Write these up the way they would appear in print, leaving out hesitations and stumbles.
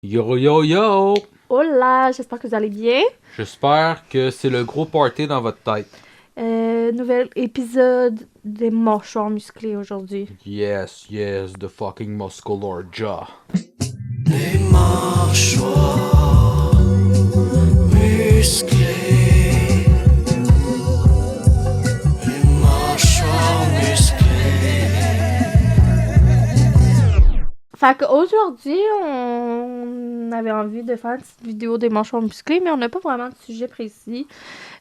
Yo yo yo! Hola, j'espère que vous allez bien. J'espère que c'est le gros party dans votre tête. Nouvel épisode des mâchoires musclées aujourd'hui. Yes, the fucking muscular jaw. Les mâchoires musclées. Les mâchoires musclées. Fait qu'aujourd'hui, on avait envie de faire une petite vidéo des mâchoires musclées, mais on n'a pas vraiment de sujet précis.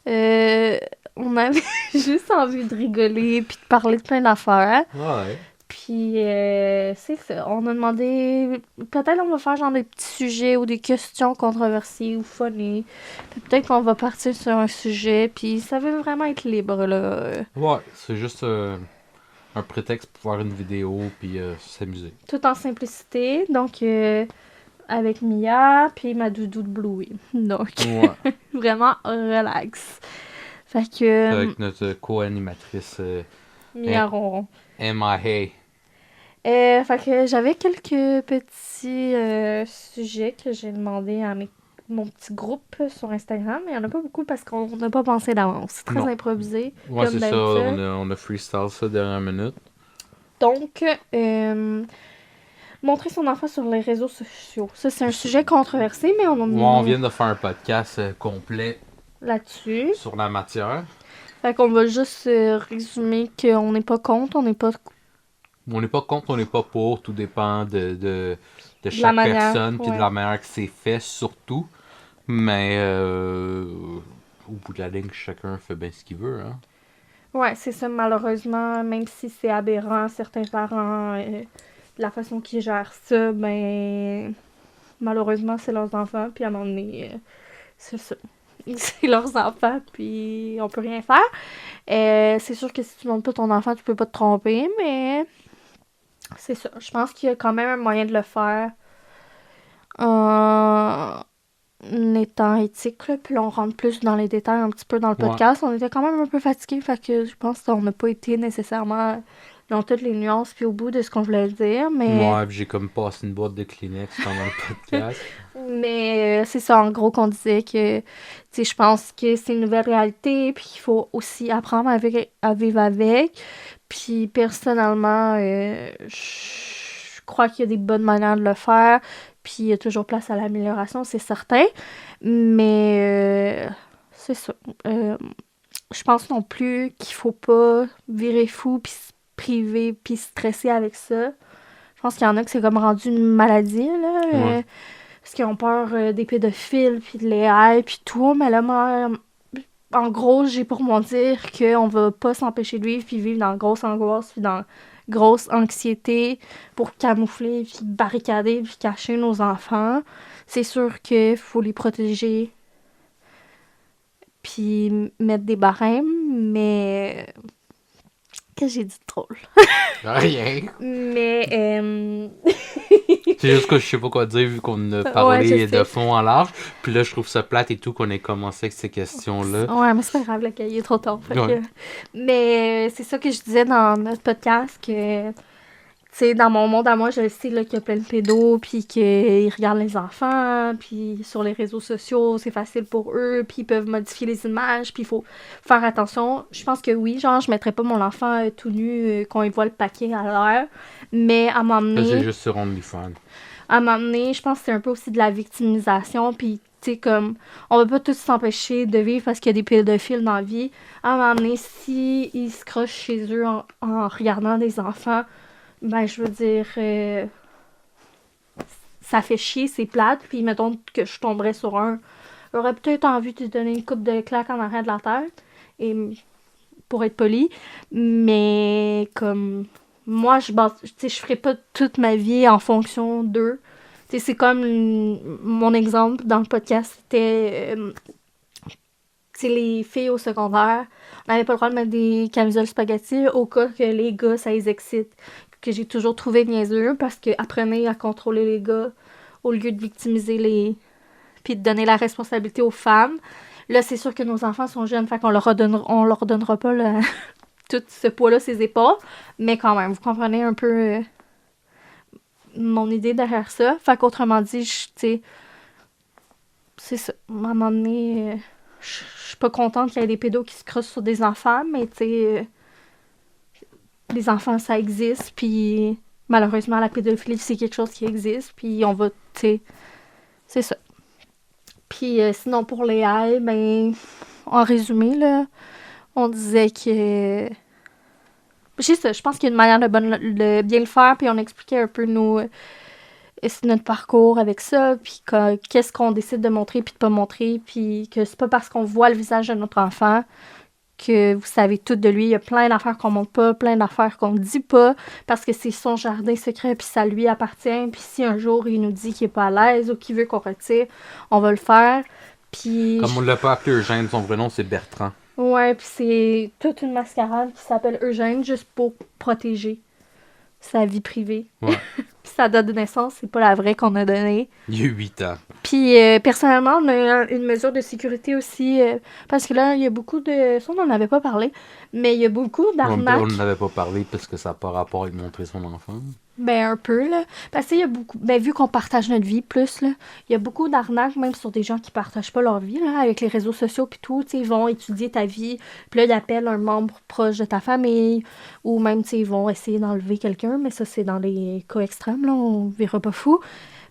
On avait juste envie de rigoler puis de parler de plein d'affaires. Ouais. Puis, c'est ça. On a demandé... Peut-être on va faire genre des petits sujets ou des questions controversées ou funny. Puis peut-être qu'on va partir sur un sujet. Puis ça veut vraiment être libre, là. Ouais, c'est juste un prétexte pour faire une vidéo puis s'amuser. Tout en simplicité. Donc, avec Mia puis ma doudou de Bluey. Donc, Ouais. vraiment relax. Fait que... Avec notre co-animatrice Mia Ronron. MIA. Fait que j'avais quelques petits sujets que j'ai demandé à mon petit groupe sur Instagram, mais il n'y en a pas beaucoup parce qu'on n'a pas pensé d'avance. C'est très Non. improvisé, Ouais, comme c'est ça, d'habitude. on a freestyle ça dernière minute. Donc, montrer son enfant sur les réseaux sociaux. Ça, c'est un sujet controversé, mais On vient de faire un podcast complet là-dessus. sur la matière. Fait qu'on va juste résumer qu'on n'est pas contre, on n'est pas... On n'est pas contre, on n'est pas pour, tout dépend de la chaque manière, personne, puis ouais. de la manière que c'est fait surtout. Mais au bout de la ligne, chacun fait bien ce qu'il veut. Hein. Ouais, c'est ça, malheureusement, même si c'est aberrant, certains parents, la façon qu'ils gèrent ça, ben, malheureusement, c'est leurs enfants, puis à un moment donné, c'est ça. C'est leurs enfants, puis on peut rien faire. C'est sûr que si tu montres pas ton enfant, tu peux pas te tromper, mais c'est ça. Je pense qu'il y a quand même un moyen de le faire en étant éthique, là, puis là, on rentre plus dans les détails un petit peu dans le podcast. On était quand même un peu fatigués, fait que je pense qu'on n'a pas été nécessairement dans toutes les nuances puis au bout de ce qu'on voulait dire, mais... Moi, j'ai comme passé une boîte de Kleenex pendant le podcast. Mais c'est ça, en gros, qu'on disait que, tu sais, je pense que c'est une nouvelle réalité, puis qu'il faut aussi apprendre à vivre avec. Puis personnellement, je crois qu'il y a des bonnes manières de le faire, puis il y a toujours place à l'amélioration, c'est certain. Mais c'est ça. Je pense non plus qu'il faut pas virer fou, puis se priver, puis stresser avec ça. Je pense qu'il y en a que c'est comme rendu une maladie, là. Ouais. Parce qu'ils ont peur des pédophiles, puis de l'AI, puis tout. Mais là, moi, en gros, j'ai pour mon dire qu'on va pas s'empêcher de vivre, puis vivre dans grosse angoisse, puis dans grosse anxiété pour camoufler, puis barricader, puis cacher nos enfants. C'est sûr qu'il faut les protéger, puis mettre des barèmes, mais... Qu'est-ce que j'ai dit de drôle? Rien. Mais... C'est juste que je sais pas quoi dire vu qu'on a Ouais, parlé je de sais. fond en large. Puis là, je trouve ça plate et tout qu'on ait commencé avec ces questions-là. Ouais, mais c'est pas grave, là, qu'il est trop tard. Fait Ouais. que... Mais c'est ça que je disais dans notre podcast, que, tu sais, dans mon monde à moi, je sais là, qu'il y a plein de pédos, puis qu'ils regardent les enfants, puis sur les réseaux sociaux, c'est facile pour eux, puis ils peuvent modifier les images, puis il faut faire attention. Je pense que oui, genre, je mettrais pas mon enfant tout nu quand il voit le paquet à l'air, mais à Ça, c'est m'emmener... juste sur OnlyFans. À un moment donné, je pense que c'est un peu aussi de la victimisation, puis tu sais, comme, on va pas tous s'empêcher de vivre parce qu'il y a des pédophiles dans la vie. À un moment donné, si ils se crochent chez eux en regardant des enfants, ben, je veux dire, ça fait chier, c'est plate, puis mettons que je tomberais sur un, j'aurais peut-être envie de lui donner une coupe de claques en arrière de la tête, et pour être poli, mais comme... Moi, je ferais pas toute ma vie en fonction d'eux. Tu sais, c'est comme mon exemple dans le podcast, c'était les filles au secondaire. On n'avait pas le droit de mettre des camisoles spaghetti au cas que les gars, ça les excite. Que j'ai toujours trouvé niaiseux parce que apprenez à contrôler les gars au lieu de victimiser les... puis de donner la responsabilité aux femmes. Là, c'est sûr que nos enfants sont jeunes, fait qu'on leur donnera pas tout ce poids-là, ses épaules. Mais quand même, vous comprenez un peu mon idée derrière ça. Fait qu'autrement dit, tu sais, c'est ça. À un moment donné, je suis pas contente qu'il y ait des pédos qui se crossent sur des enfants, mais tu sais, les enfants, ça existe, puis malheureusement, la pédophilie, c'est quelque chose qui existe, puis on va, tu sais, c'est ça. Puis sinon, pour les AI, ben, en résumé, là, on disait que... C'est ça, je pense qu'il y a une manière de bien le faire, puis on expliquait un peu notre parcours avec ça, puis qu'est-ce qu'on décide de montrer puis de pas montrer, puis que c'est pas parce qu'on voit le visage de notre enfant que vous savez tout de lui. Il y a plein d'affaires qu'on montre pas, plein d'affaires qu'on dit pas, parce que c'est son jardin secret, puis ça lui appartient, puis si un jour il nous dit qu'il est pas à l'aise ou qu'il veut qu'on retire, on va le faire. Puis... Comme on l'a pas appelé Eugène, son vrai nom c'est Bertrand. Ouais, puis c'est toute une mascarade qui s'appelle Eugène juste pour protéger sa vie privée. Ouais. Puis sa date de naissance, c'est pas la vraie qu'on a donnée. Il y a 8 ans. Puis personnellement, on a une mesure de sécurité aussi, parce que là, il y a beaucoup de... Ça, on n'en avait pas parlé, mais il y a beaucoup On d'arnaques. n'en avait pas parlé parce que ça n'a pas rapport avec montrer son enfant. Ben, un peu, là. Parce qu'il y a beaucoup... Ben, vu qu'on partage notre vie plus, là, il y a beaucoup d'arnaques, même sur des gens qui partagent pas leur vie, là, avec les réseaux sociaux puis tout, tu sais, ils vont étudier ta vie, puis là, ils appellent un membre proche de ta famille, ou même, tu sais, ils vont essayer d'enlever quelqu'un, mais ça, c'est dans les cas extrêmes, là, on verra pas fou.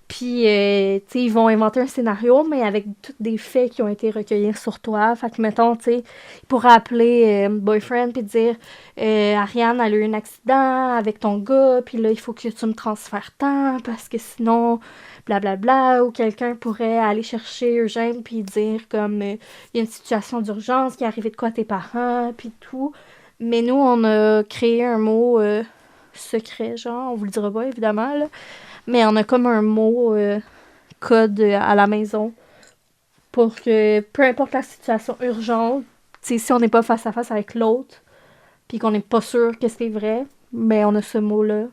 Puis, tu sais, ils vont inventer un scénario, mais avec tous des faits qui ont été recueillis sur toi. Fait que, mettons, tu sais, ils pourraient appeler boyfriend puis dire Ariane, elle a eu un accident avec ton gars, puis là, il faut que tu me transfères tant, parce que sinon, blablabla. Ou quelqu'un pourrait aller chercher Eugène puis dire comme il y a une situation d'urgence, qui est arrivé de quoi à tes parents, puis tout. Mais nous, on a créé un mot secret, genre, on vous le dira pas, évidemment, là. Mais on a comme un mot code à la maison pour que, peu importe la situation urgente, si on n'est pas face à face avec l'autre, puis qu'on n'est pas sûr que c'est vrai, mais on a ce mot-là.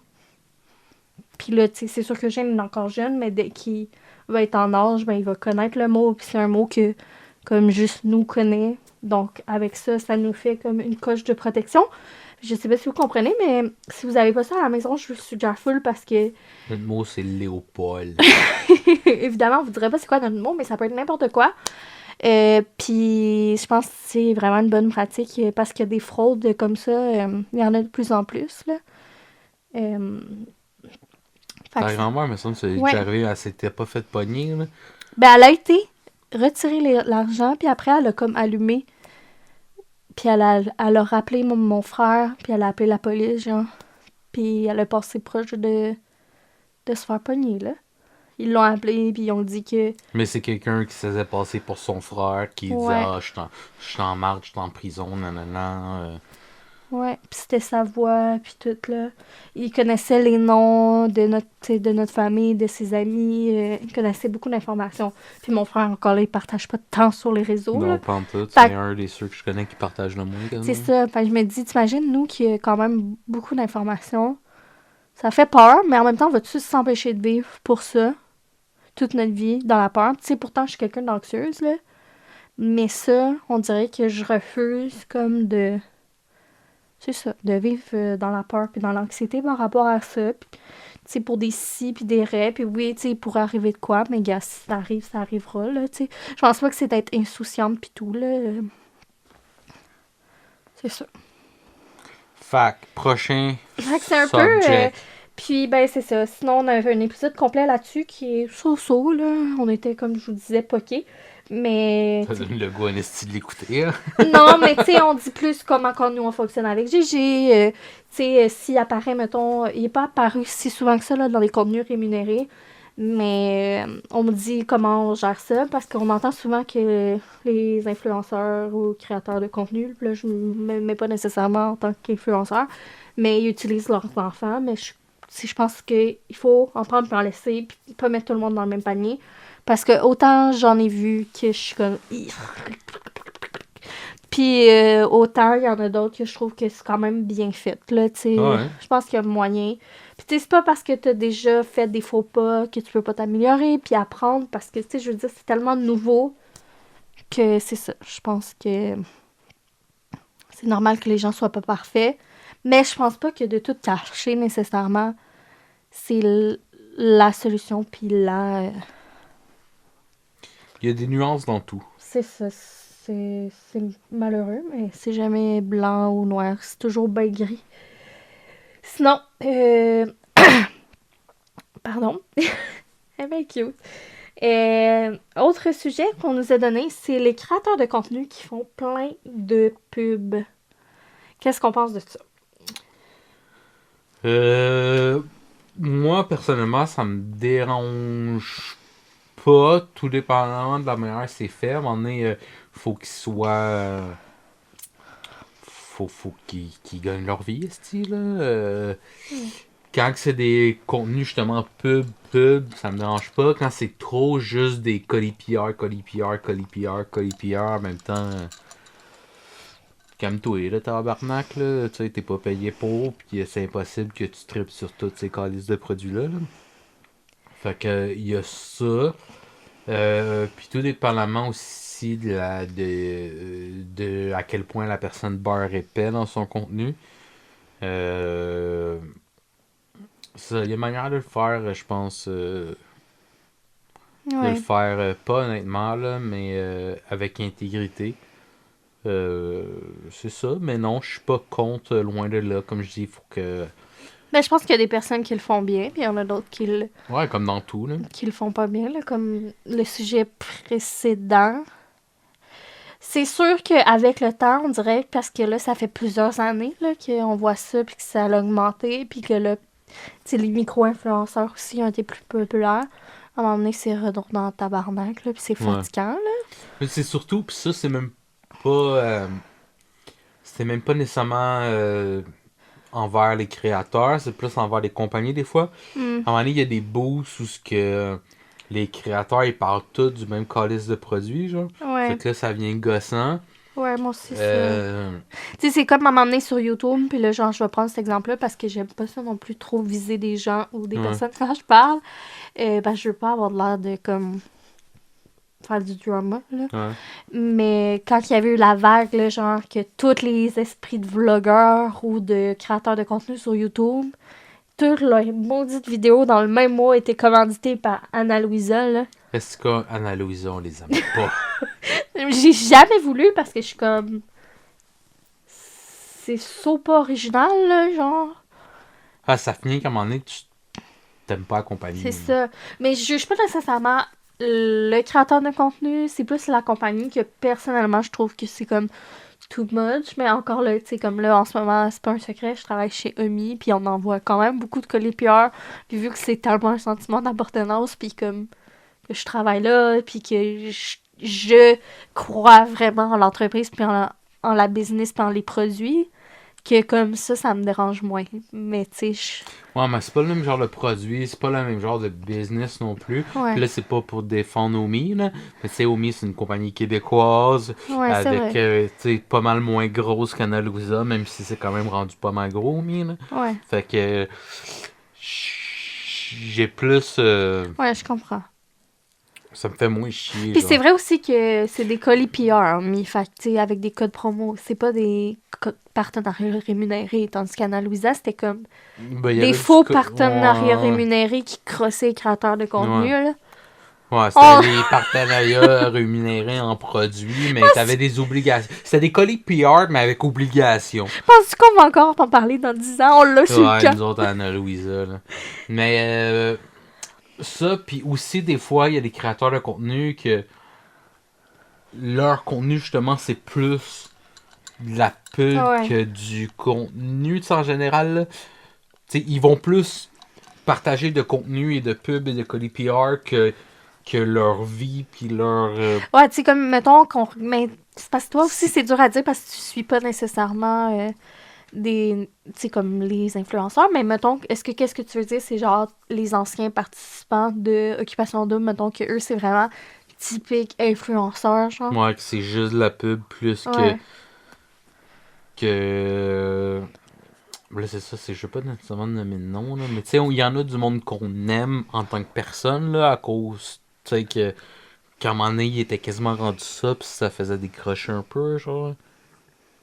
Puis là, c'est sûr que Jeanne est encore jeune, mais dès qu'il va être en âge, ben, il va connaître le mot, puis c'est un mot que, comme juste nous connaît. Donc, avec ça, ça nous fait comme une coche de protection. Je sais pas si vous comprenez, mais si vous avez pas ça à la maison, je vous suggère full parce que... Notre mot, c'est Léopold. Évidemment, on vous dirait pas c'est quoi notre mot, mais ça peut être n'importe quoi. Puis, je pense que c'est vraiment une bonne pratique parce qu'il y a des fraudes comme ça. Il y en a de plus en plus, là. Ta grand-mère, me semble, c'est déjà arrivé, elle s'était pas fait pogner, là. Ben, elle a été retirer l'argent, puis après, elle a comme allumé. Puis elle a rappelé mon frère, puis elle a appelé la police, genre. Puis elle a passé proche de se faire pogner, là. Ils l'ont appelé, puis ils ont dit que... Mais c'est quelqu'un qui se faisait passer pour son frère, qui disait « Ah, je suis en marge, je suis en prison, nanana. » Ouais, puis c'était sa voix, puis tout, là. Il connaissait les noms de notre famille, de ses amis. Il connaissait beaucoup d'informations. Puis mon frère, encore là, il partage pas de temps sur les réseaux, Non, là. pas en tout. C'est un des ceux que je connais qui partage le moins, quand même. C'est ça. Fait que je me dis, t'imagines, nous, qui a quand même beaucoup d'informations, ça fait peur, mais en même temps, on va tous s'empêcher de vivre pour ça, toute notre vie, dans la peur. Tu sais, pourtant, je suis quelqu'un d'anxieuse, là. Mais ça, on dirait que je refuse comme de... C'est ça, de vivre dans la peur puis dans l'anxiété par rapport à ça. Puis, tu sais, pour des si puis des raies. Puis oui, tu sais, il pourrait arriver de quoi, mais gars, si ça arrive, ça arrivera, là, tu sais. Je pense pas que c'est d'être insouciante puis tout, là. C'est ça. Fac, prochain Fait que c'est un subject. peu... puis, ben, c'est ça. Sinon, on avait un épisode complet là-dessus qui est so-so, là. On était, comme je vous disais, poqués. Mais... Ça donne le goût en esti de l'écouter, hein. Non, mais tu sais, on dit plus comment quand nous on fonctionne avec Gigi. Tu sais, s'il apparaît, mettons, il n'est pas apparu si souvent que ça là, dans les contenus rémunérés. Mais on me dit comment on gère ça parce qu'on entend souvent que les influenceurs ou créateurs de contenu, là, je me mets pas nécessairement en tant qu'influenceur, mais ils utilisent leurs enfants. Mais je pense qu'il faut en prendre puis en laisser, puis pas mettre tout le monde dans le même panier. Parce que autant j'en ai vu que je suis comme... Puis autant il y en a d'autres que je trouve que c'est quand même bien fait, là, tu sais. Ouais. Je pense qu'il y a moyen. Puis tu sais, c'est pas parce que t'as déjà fait des faux pas que tu peux pas t'améliorer puis apprendre. Parce que, tu sais, je veux dire, c'est tellement nouveau que c'est ça. Je pense que c'est normal que les gens soient pas parfaits. Mais je pense pas que de tout cacher nécessairement, c'est la solution, puis là, Il y a des nuances dans tout. c'est ça. C'est malheureux, mais c'est jamais blanc ou noir. C'est toujours bien gris. Sinon, pardon. Elle est bien cute. Autre sujet qu'on nous a donné, c'est les créateurs de contenu qui font plein de pubs. Qu'est-ce qu'on pense de ça? Moi, personnellement, ça me dérange pas, tout dépendamment de la manière que c'est fait. À un moment donné, faut qu'ils soient... faut qu'ils gagnent leur vie, style. Quand c'est des contenus, justement, pub, ça me dérange pas. Quand c'est trop juste des colis PR en même temps... Calme-toi, là, tabarnak, là. Tu sais, t'es pas payé pour, pis c'est impossible que tu tripes sur toutes ces calices de produits-là, là. Fait que, il y a ça. Puis tout dépendamment aussi de à quel point la personne beurre épais dans son contenu. Ça, il y a une manière de le faire, je pense. De le faire, pas honnêtement, là, mais avec intégrité. C'est ça, mais non, je suis pas contre, loin de là. Comme je dis, il faut que... Ben, je pense qu'il y a des personnes qui le font bien, puis il y en a d'autres Ouais, comme dans tout, là. qui le font pas bien, là, comme le sujet précédent. C'est sûr qu'avec le temps, on dirait, parce que là, ça fait plusieurs années là, qu'on voit ça, puis que ça a augmenté, puis que là, tu sais, les micro-influenceurs aussi ont été plus populaires. À un moment donné, c'est redondant en tabarnak, là, puis c'est Ouais. fatigant, là. Mais c'est surtout, pis ça, c'est même pas... c'est même pas nécessairement envers les créateurs, c'est plus envers les compagnies, des fois. À un moment donné, il y a des boosts où ce que les créateurs, ils parlent tous du même calice de produits, genre. Ouais, Fait que là, ça vient gossant. ouais, moi aussi, ça. Euh, Tu sais, c'est comme à m'emmener sur YouTube, puis là, genre, je vais prendre cet exemple-là parce que j'aime pas ça non plus trop viser des gens ou des Ouais. personnes quand je parle. Ben, je veux pas avoir de l'air de, comme, faire du drama, là. ouais. Mais quand il y avait eu la vague, là, genre, que tous les esprits de vlogueurs ou de créateurs de contenu sur YouTube, toutes leurs maudites vidéos dans le même mois étaient commanditées par Anna Louisa, là. Est-ce qu'Anna Louisa, on les aime pas? J'ai jamais voulu parce que je suis comme... C'est so pas original, là, genre. Ah, ça finit qu'à un moment donné, tu t'aimes pas accompagner. C'est ça. Mais je juge pas nécessairement le créateur de contenu, c'est plus la compagnie que personnellement je trouve que c'est comme too much. Mais encore là, tu sais, comme là en ce moment, c'est pas un secret, je travaille chez Omi, puis on envoie quand même beaucoup de colis PR. Puis vu que c'est tellement un sentiment d'appartenance, puis comme que je travaille là, puis que je crois vraiment en l'entreprise, puis en la business, puis en les produits, que comme ça me dérange moins. Mais tu sais, Ouais, mais c'est pas le même genre de produit, c'est pas le même genre de business non plus. ouais. Puis là, c'est pas pour défendre Omi, là. Mais tu sais, Omi, c'est une compagnie québécoise, Ouais, c'est avec, vrai. tu sais, pas mal moins grosse qu'Anna Louisa, même si c'est quand même rendu pas mal gros, Omi, là. Ouais, Fait que, j'ai plus, ouais, je comprends. ça me fait moins chier, Puis genre. c'est vrai aussi que c'est des colis PR, mais fait que, tu sais, avec des codes promo, c'est pas des partenariats rémunérés. Tandis qu'Anna Louisa, c'était comme Ben, il y des avait faux du partenariats ouais. rémunérés qui crossaient les créateurs de contenu, là. Ouais, Oh! c'était des partenariats rémunérés en produits, mais t'avais des obligations. C'était des colis PR, mais avec obligations. Penses-tu qu'on va encore t'en parler dans 10 ans? On l'a sur le Ouais, camp. nous autres, Anna Louisa, là. Mais ça, puis aussi, des fois, il y a des créateurs de contenu que leur contenu, justement, c'est plus de la pub Ouais. que du contenu, tu sais, en général, là. Tu sais, ils vont plus partager de contenu et de pub et de colis PR que leur vie, puis leur... Ouais, tu sais, comme, mettons, mais c'est parce que toi aussi, c'est dur à dire parce que tu suis pas nécessairement des... Tu sais, comme les influenceurs, mais mettons, qu'est-ce que tu veux dire? C'est genre les anciens participants de Occupation Double, mettons que eux, c'est vraiment typique influenceur, genre. Ouais, que c'est juste de la pub plus Ouais. que... Là, c'est ça, je sais pas nécessairement nommer de nom, là, mais tu sais, il y en a du monde qu'on aime en tant que personne, là, à cause, tu sais, qu'à un moment donné, il était quasiment rendu ça, puis ça faisait décrocher un peu, genre.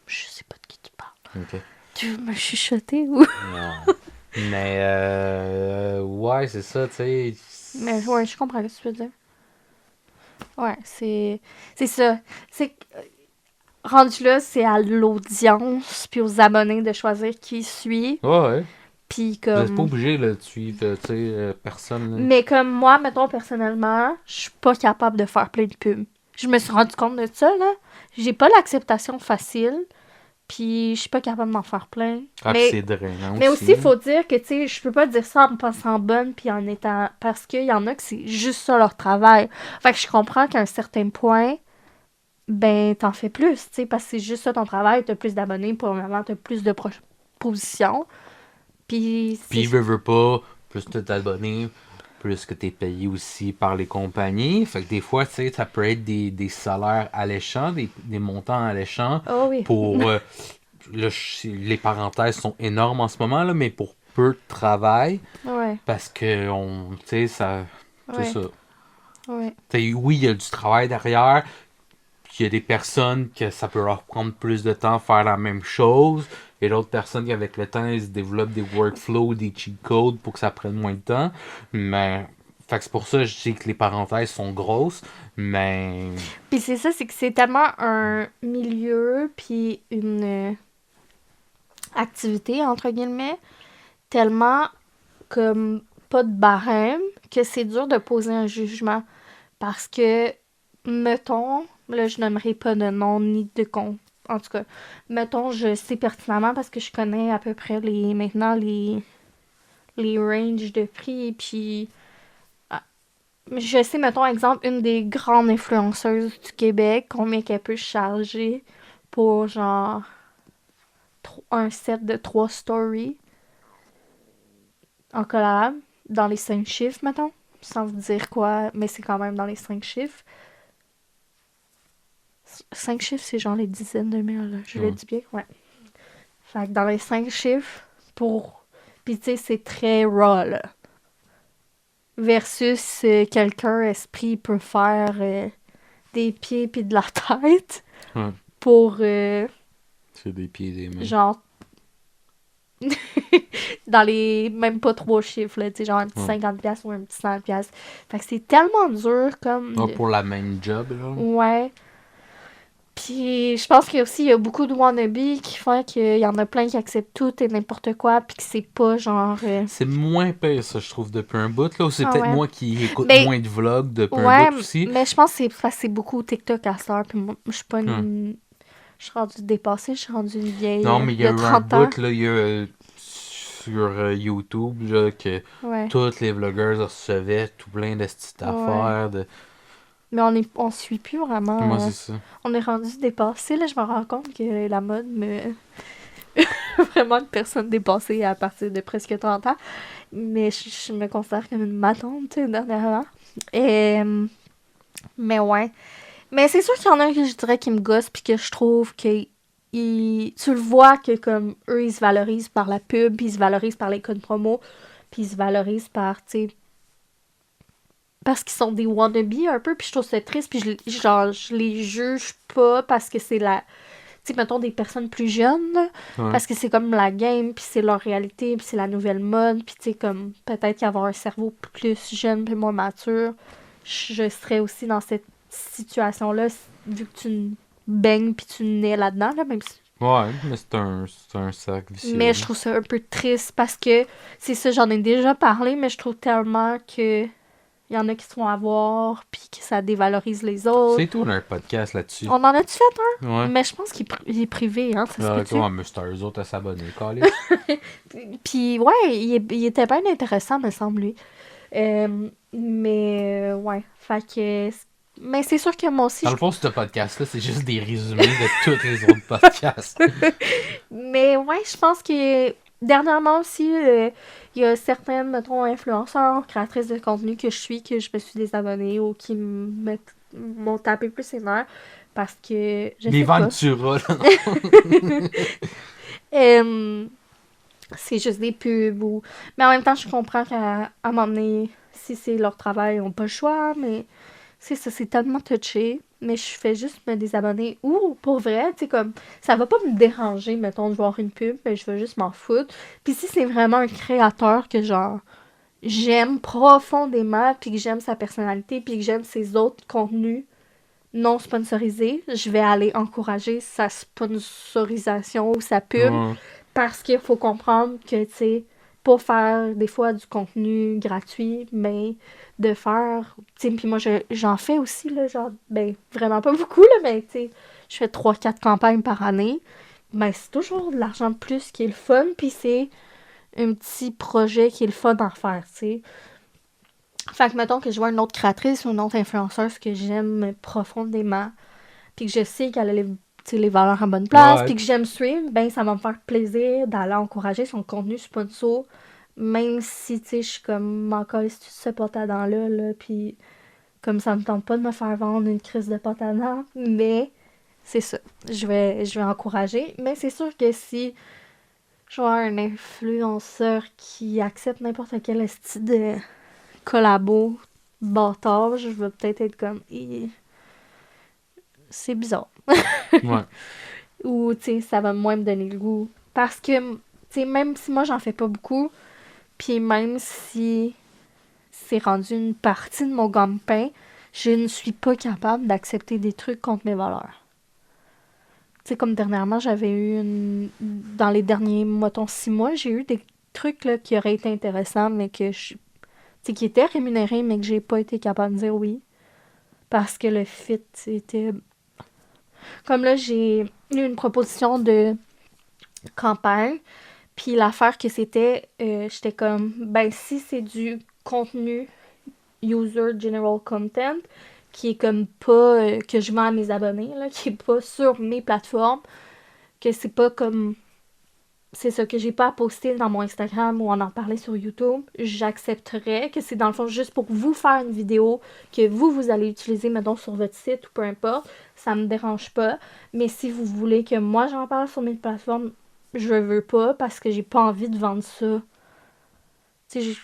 Je sais pas de qui tu parles. Ok. Tu veux me chuchoter ou... Non. Mais, ouais, c'est ça, tu sais. Mais ouais, je comprends ce que tu veux dire. Ouais, c'est ça. C'est que, rendu là, c'est à l'audience puis aux abonnés de choisir qui suit. Ouais. Puis Vous êtes pas comme... obligé là, de suivre, tu sais, personne. Là. Mais comme moi, mettons, personnellement, je suis pas capable de faire plein de pubs. Je me suis rendu compte de ça, là. J'ai pas l'acceptation facile, puis je suis pas capable d'en faire plein. Ah, puis c'est drainant Mais aussi, aussi. il faut dire que, tu sais, je peux pas dire ça en me pensant bonne, puis en étant... Parce qu'il y en a que c'est juste ça leur travail. Fait que je comprends qu'à un certain point, ben, t'en fais plus, tu sais, parce que c'est juste ça ton travail, t'as plus d'abonnés, pour le moment, t'as plus de positions. Puis, Puis, veut pas, plus t'es abonné, plus que t'es payé aussi par les compagnies. Fait que des fois, tu sais, ça peut être des salaires alléchants, des montants alléchants Oh oui. pour... là, les parenthèses sont énormes en ce moment, là, mais pour peu de travail, Ouais, parce que, tu sais, ça... C'est ouais, ça. ouais. T'sais, oui, il y a du travail derrière, puis il y a des personnes que ça peut leur prendre plus de temps à faire la même chose, et d'autres personnes qui, avec le temps, ils se développent des workflows, des cheat codes pour que ça prenne moins de temps. Mais, fait que c'est pour ça que je dis que les parenthèses sont grosses, mais... Puis c'est ça, c'est que c'est tellement un milieu, puis une activité, entre guillemets, tellement comme pas de barème, que c'est dur de poser un jugement. Parce que, mettons, là, je nommerai pas de nom ni de compte. En tout cas, mettons, je sais pertinemment parce que je connais à peu près maintenant les ranges de prix. Puis, ah, je sais, mettons, exemple, une des grandes influenceuses du Québec, combien qu'elle peut charger pour, genre, un set de 3 stories en collab, dans les 5 chiffres, mettons. Sans vous dire quoi, mais c'est quand même dans les 5 chiffres. 5 chiffres, c'est genre les dizaines de mille, là. Je le dis bien? Ouais. Fait que dans les 5 chiffres, pour... Puis tu sais, c'est très raw, là. Versus quelqu'un, esprit, peut faire des pieds puis de la tête Ouais. pour, C'est des pieds et des mains. genre... dans les... Même pas 3 chiffres, là. Tu sais, genre un petit Ouais. 50$ ou un petit 100$. Fait que c'est tellement dur, comme... Ah, pour la même job, là. Ouais. Puis je pense qu'il y a aussi il y a beaucoup de wannabes qui font qu'il y en a plein qui acceptent tout et n'importe quoi, puis que c'est pas genre... C'est moins pire, ça, je trouve, depuis un bout, là. Ou c'est Ah peut-être ouais. moi qui écoute Mais- moins de vlogs depuis un Ouais, bout aussi. mais je pense que c'est parce que c'est beaucoup TikTok à cette heure, puis moi, je suis pas Hmm. une... Je suis rendue dépassée, je suis rendue une vieille Non, mais il y a eu un 30 ans. bout, là, il y a sur YouTube, là, que Ouais. toutes les vloggers recevaient tout plein de petites affaires. Mais on suit plus vraiment. Moi, c'est ça. On est rendu dépassé, là, je me rends compte que la mode me... Vraiment une personne dépassée à partir de presque 30 ans. Mais je me considère comme une matante, dernièrement. Et... Mais ouais. Mais c'est sûr qu'il y en a un que je dirais qui me gosse, puis que je trouve que... Tu le vois que comme eux, ils se valorisent par la pub, puis ils se valorisent par les codes promo, puis ils se valorisent par, tu sais... Parce qu'ils sont des wannabes un peu, puis je trouve ça triste, puis je les juge pas parce que c'est la... Tu sais, mettons des personnes plus jeunes, là, Ouais. parce que c'est comme la game, puis c'est leur réalité, puis c'est la nouvelle mode, puis tu sais, comme peut-être qu'avoir un cerveau plus jeune puis moins mature, je serais aussi dans cette situation-là, vu que tu baignes puis tu nais là-dedans, là, même si... Ouais, mais c'est un cercle vicieux. Mais je trouve ça un peu triste parce que, c'est ça, j'en ai déjà parlé, mais je trouve tellement que il y en a qui se font avoir, puis que ça dévalorise les autres. C'est tout, on a un podcast là-dessus. On en a-tu fait un? Ouais. Mais je pense il est privé, hein, ça se Ah, peut-tu? ouais, mais c'est à eux autres à s'abonner, calé. Puis ouais, il était bien intéressant, me semble, lui. Mais ouais, fait que... Mais c'est sûr que moi aussi... Dans le fond, ce podcast-là, c'est juste des résumés de tous les autres podcasts. Mais ouais, je pense que dernièrement aussi, il y a certaines, mettons, influenceurs, créatrices de contenu que je suis, que je me suis désabonnée ou qui m'ont tapé plus les nerfs parce que je Les sais pas. Ventura, là. C'est juste des pubs ou... Mais en même temps, je comprends qu'à un moment donné, si c'est leur travail, ils n'ont pas le choix, mais c'est ça, c'est tellement touché, mais je fais juste me désabonner. Ou, pour vrai, tu sais, comme, ça va pas me déranger, mettons, de voir une pub, mais je vais juste m'en foutre. Puis si c'est vraiment un créateur que, genre, j'aime profondément, puis que j'aime sa personnalité, puis que j'aime ses autres contenus non sponsorisés, je vais aller encourager sa sponsorisation ou sa pub, Ouais. parce qu'il faut comprendre que, tu sais, pour faire des fois du contenu gratuit, mais de faire, tu sais, puis moi j'en fais aussi, là, genre, ben, vraiment pas beaucoup, là, mais tu sais, je fais 3-4 campagnes par année, ben, c'est toujours de l'argent de plus qui est le fun, puis c'est un petit projet qui est le fun à faire, tu sais. Fait que mettons que je vois une autre créatrice ou une autre influenceuse que j'aime profondément, puis que je sais qu'elle a les, tu sais, les valeurs en bonne place, Ouais. puis que j'aime suivre, ben ça va me faire plaisir d'aller encourager son contenu sponsor, même si, tu sais, je suis comme encore ce pot à dents-là, là, puis comme ça me tente pas de me faire vendre une crise de pot à dents, mais c'est ça, je vais encourager, mais c'est sûr que si je vois un influenceur qui accepte n'importe quel style de collabo bâtard, je vais peut-être être comme c'est bizarre. Ouais. Ou, tu sais, ça va moins me donner le goût. Parce que, tu sais, même si moi, j'en fais pas beaucoup, puis même si c'est rendu une partie de mon gagne-pain, je ne suis pas capable d'accepter des trucs contre mes valeurs. Tu sais, comme dernièrement, j'avais eu une... Dans les derniers, mettons, 6 mois, j'ai eu des trucs, là, qui auraient été intéressants, mais que je... Tu sais, qui étaient rémunérés, mais que j'ai pas été capable de dire oui. Parce que le fit était... Comme là, j'ai eu une proposition de campagne. Puis l'affaire que c'était, j'étais comme, ben si c'est du contenu user general content, qui est comme pas, que je vends à mes abonnés, là, qui est pas sur mes plateformes, que c'est pas comme, c'est ça, que j'ai pas à poster dans mon Instagram ou en parler sur YouTube, j'accepterais que c'est dans le fond juste pour vous faire une vidéo que vous allez utiliser, mettons, sur votre site ou peu importe, ça me dérange pas. Mais si vous voulez que moi j'en parle sur mes plateformes, je veux pas parce que j'ai pas envie de vendre ça. Tu sais,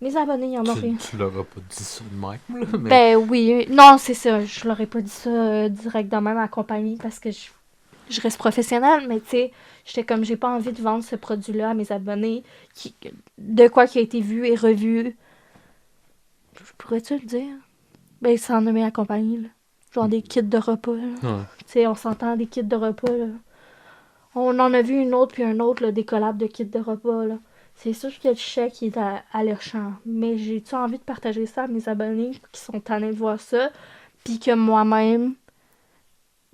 mes abonnés, ils en ont rien. Tu leur as pas dit ça de même, là, mais... Ben oui, non, c'est ça, je leur ai pas dit ça direct de même à la compagnie parce que je reste professionnelle, mais tu sais, j'étais comme, j'ai pas envie de vendre ce produit-là à mes abonnés, de quoi qui a été vu et revu. Pourrais-tu le dire? Ben, sans nommer la compagnie, là. Genre des kits de repas, là. Ouais. Tu sais, on s'entend des kits de repas, là. On en a vu une autre puis un autre, là, des collabs de kits de repas, là. C'est sûr que le chèque est à leur champ. Mais j'ai-tu envie de partager ça à mes abonnés qui sont tannés de voir ça? Puis que moi-même,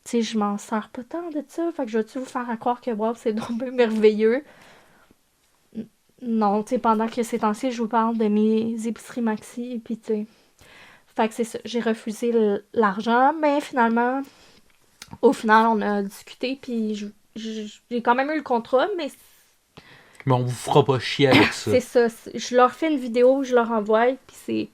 tu sais, je m'en sers pas tant de ça. Fait que je vais-tu vous faire croire que wow, c'est donc bien merveilleux? Non, tu sais, pendant que ces temps-ci, je vous parle de mes épiceries maxi, puis tu sais. Fait que c'est ça, j'ai refusé l'argent, mais finalement, au final, on a discuté, puis j'ai quand même eu le contrat, mais Mais on vous fera pas chier avec ça. c'est ça. Je leur fais une vidéo, je leur envoie, puis c'est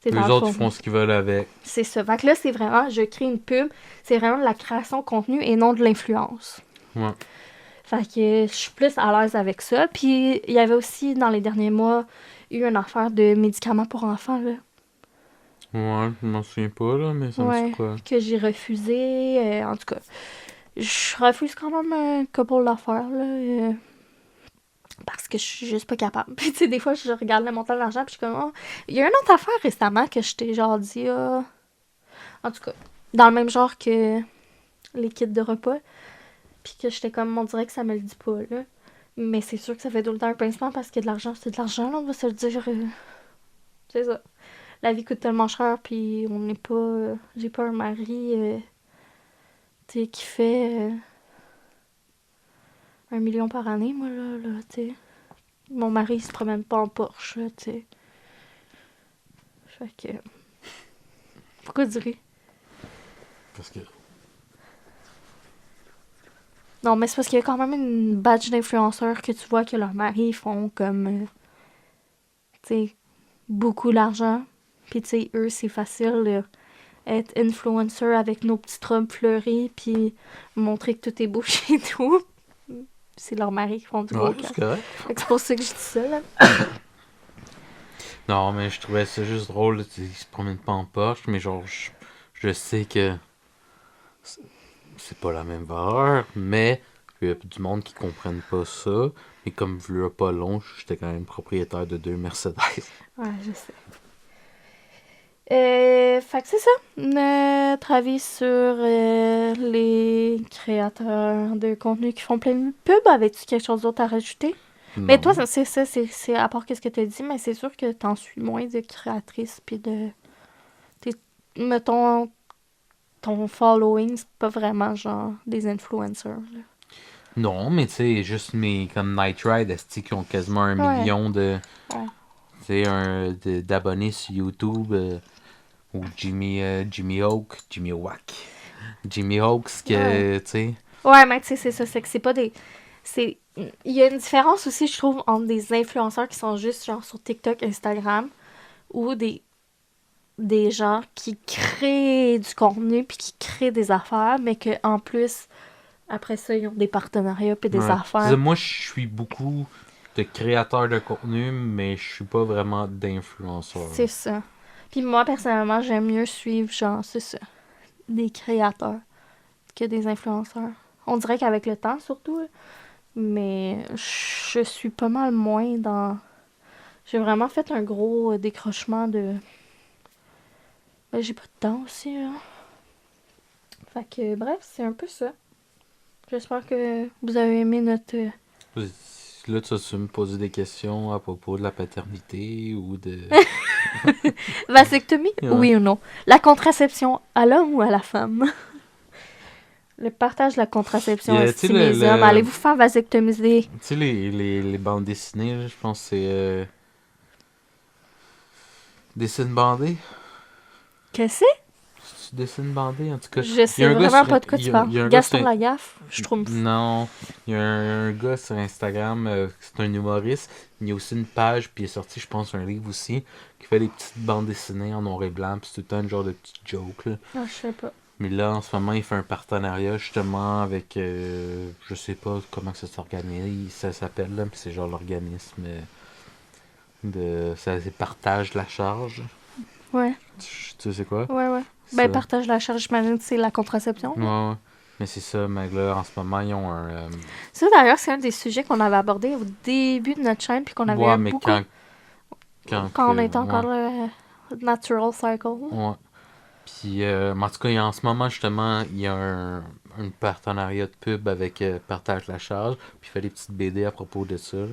Les dans le autres fond. font ce qu'ils veulent avec. C'est ça. Fait que là, c'est vraiment, je crée une pub, c'est vraiment de la création de contenu et non de l'influence. Ouais. Fait que je suis plus à l'aise avec ça. Puis il y avait aussi, dans les derniers mois, eu une affaire de médicaments pour enfants, là. Ouais, je m'en souviens pas, là, mais ça me Ouais, dit quoi. que j'ai refusé. En tout cas, je refuse quand même un couple d'affaires, là. Parce que je suis juste pas capable. Puis tu sais, des fois, je regarde le montant de l'argent, puis je suis comme, oh. Il y a une autre affaire récemment que je t'ai genre dit, ah. En tout cas, dans le même genre que les kits de repas. Puis que j'étais comme, on dirait que ça me le dit pas, là. Mais c'est sûr que ça fait tout le temps un pincement parce que de l'argent, c'est de l'argent, là, on va se le dire. C'est ça. La vie coûte tellement cher, puis on n'est pas... j'ai pas un mari, tu sais, qui fait 1 million par année, moi, là tu sais. Mon mari, il se promène pas en Porsche, là, tu sais. Fait que... Pourquoi dire? Parce que... Non, mais c'est parce qu'il y a quand même une batch d'influenceurs que tu vois que leurs maris font comme... tu sais, beaucoup d'argent. Puis, tu sais, eux, c'est facile être influencer avec nos petites robes fleuries, puis montrer que tout est beau chez nous. C'est leurs maris qui font du gros Ouais, cash. c'est correct. Fait que c'est pour ça que je dis ça, là. Non, mais je trouvais ça juste drôle, là, ils se promènent pas en Porsche, mais genre, je sais que c'est c'est pas la même valeur, mais il y a du monde qui comprennent pas ça. Et comme v'là pas long, j'étais quand même propriétaire de 2 Mercedes. Ouais, je sais. Fait que c'est ça. Notre avis sur les créateurs de contenu qui font plein de pubs. Avais-tu quelque chose d'autre à rajouter? Mais toi, Non. c'est ça, c'est à part qu'est-ce que tu as dit, mais c'est sûr que t'en suis moins de créatrices, puis de... Mettons, ton following, c'est pas vraiment genre des influencers. Là. Non, mais tu sais, juste mes comme Night Ride, esti, qui ont quasiment 1 Ouais. million de, Ouais. tu sais, d'abonnés sur YouTube, ou Jimmy Hawk, Jimmy Hawks, que, tu sais, Ouais, mais tu sais, c'est ça, c'est que c'est pas des... C'est... Il y a une différence aussi, je trouve, entre des influenceurs qui sont juste genre sur TikTok, Instagram, ou des gens qui créent du contenu puis qui créent des affaires, mais qu'en plus, après ça, ils ont des partenariats puis des ouais. affaires. Moi, je suis beaucoup de créateurs de contenu, mais je suis pas vraiment d'influenceur. C'est ça. Puis moi, personnellement, j'aime mieux suivre, genre, c'est ça, des créateurs que des influenceurs. On dirait qu'avec le temps, surtout, là. Mais je suis pas mal moins dans... J'ai vraiment fait un gros décrochement de... Ben, j'ai pas de temps aussi, là. Fait que, bref, c'est un peu ça. J'espère que vous avez aimé notre... Là, tu vas me poser des questions à propos de la paternité ou de... Vasectomie? Ouais. Oui ou non? La contraception, à l'homme ou à la femme? Le partage de la contraception, Tu sais, estimez les hommes. Allez vous faire vasectomiser. Tu sais, les bandes dessinées, là, je pense que c'est... Dessine bandé? Qu'est-ce que Tu dessines bandé, en tout cas. c'est? Je Il y a sais un gars vraiment sur... pas de quoi il tu y a- il y a parles. un gars Gaston sur... Lagaffe, je trouve. Non, il y a un gars sur Instagram, c'est un humoriste. Il y a aussi une page, puis il est sorti, je pense, un livre aussi, qui fait des petites bandes dessinées en noir et blanc, puis c'est tout le temps un genre de petit joke, là. Ah, je sais pas. Mais là, en ce moment, il fait un partenariat, justement, avec... je sais pas comment que ça s'organise, ça s'appelle, là, puis c'est genre l'organisme ça c'est partage la charge. Ouais, Tu sais c'est quoi? ouais. C'est Ben, ça. partage la charge, j'imagine, c'est la contraception. Ouais. Mais c'est ça, mais là, en ce moment, ils ont un... Ça, d'ailleurs, c'est un des sujets qu'on avait abordé au début de notre chaîne, puis qu'on avait ouais, mais beaucoup... quand on était encore Natural Cycle. Ouais. Puis, en tout cas, en ce moment, justement, il y a un partenariat de pub avec Partage la charge, puis il fait des petites BD à propos de ça. Là.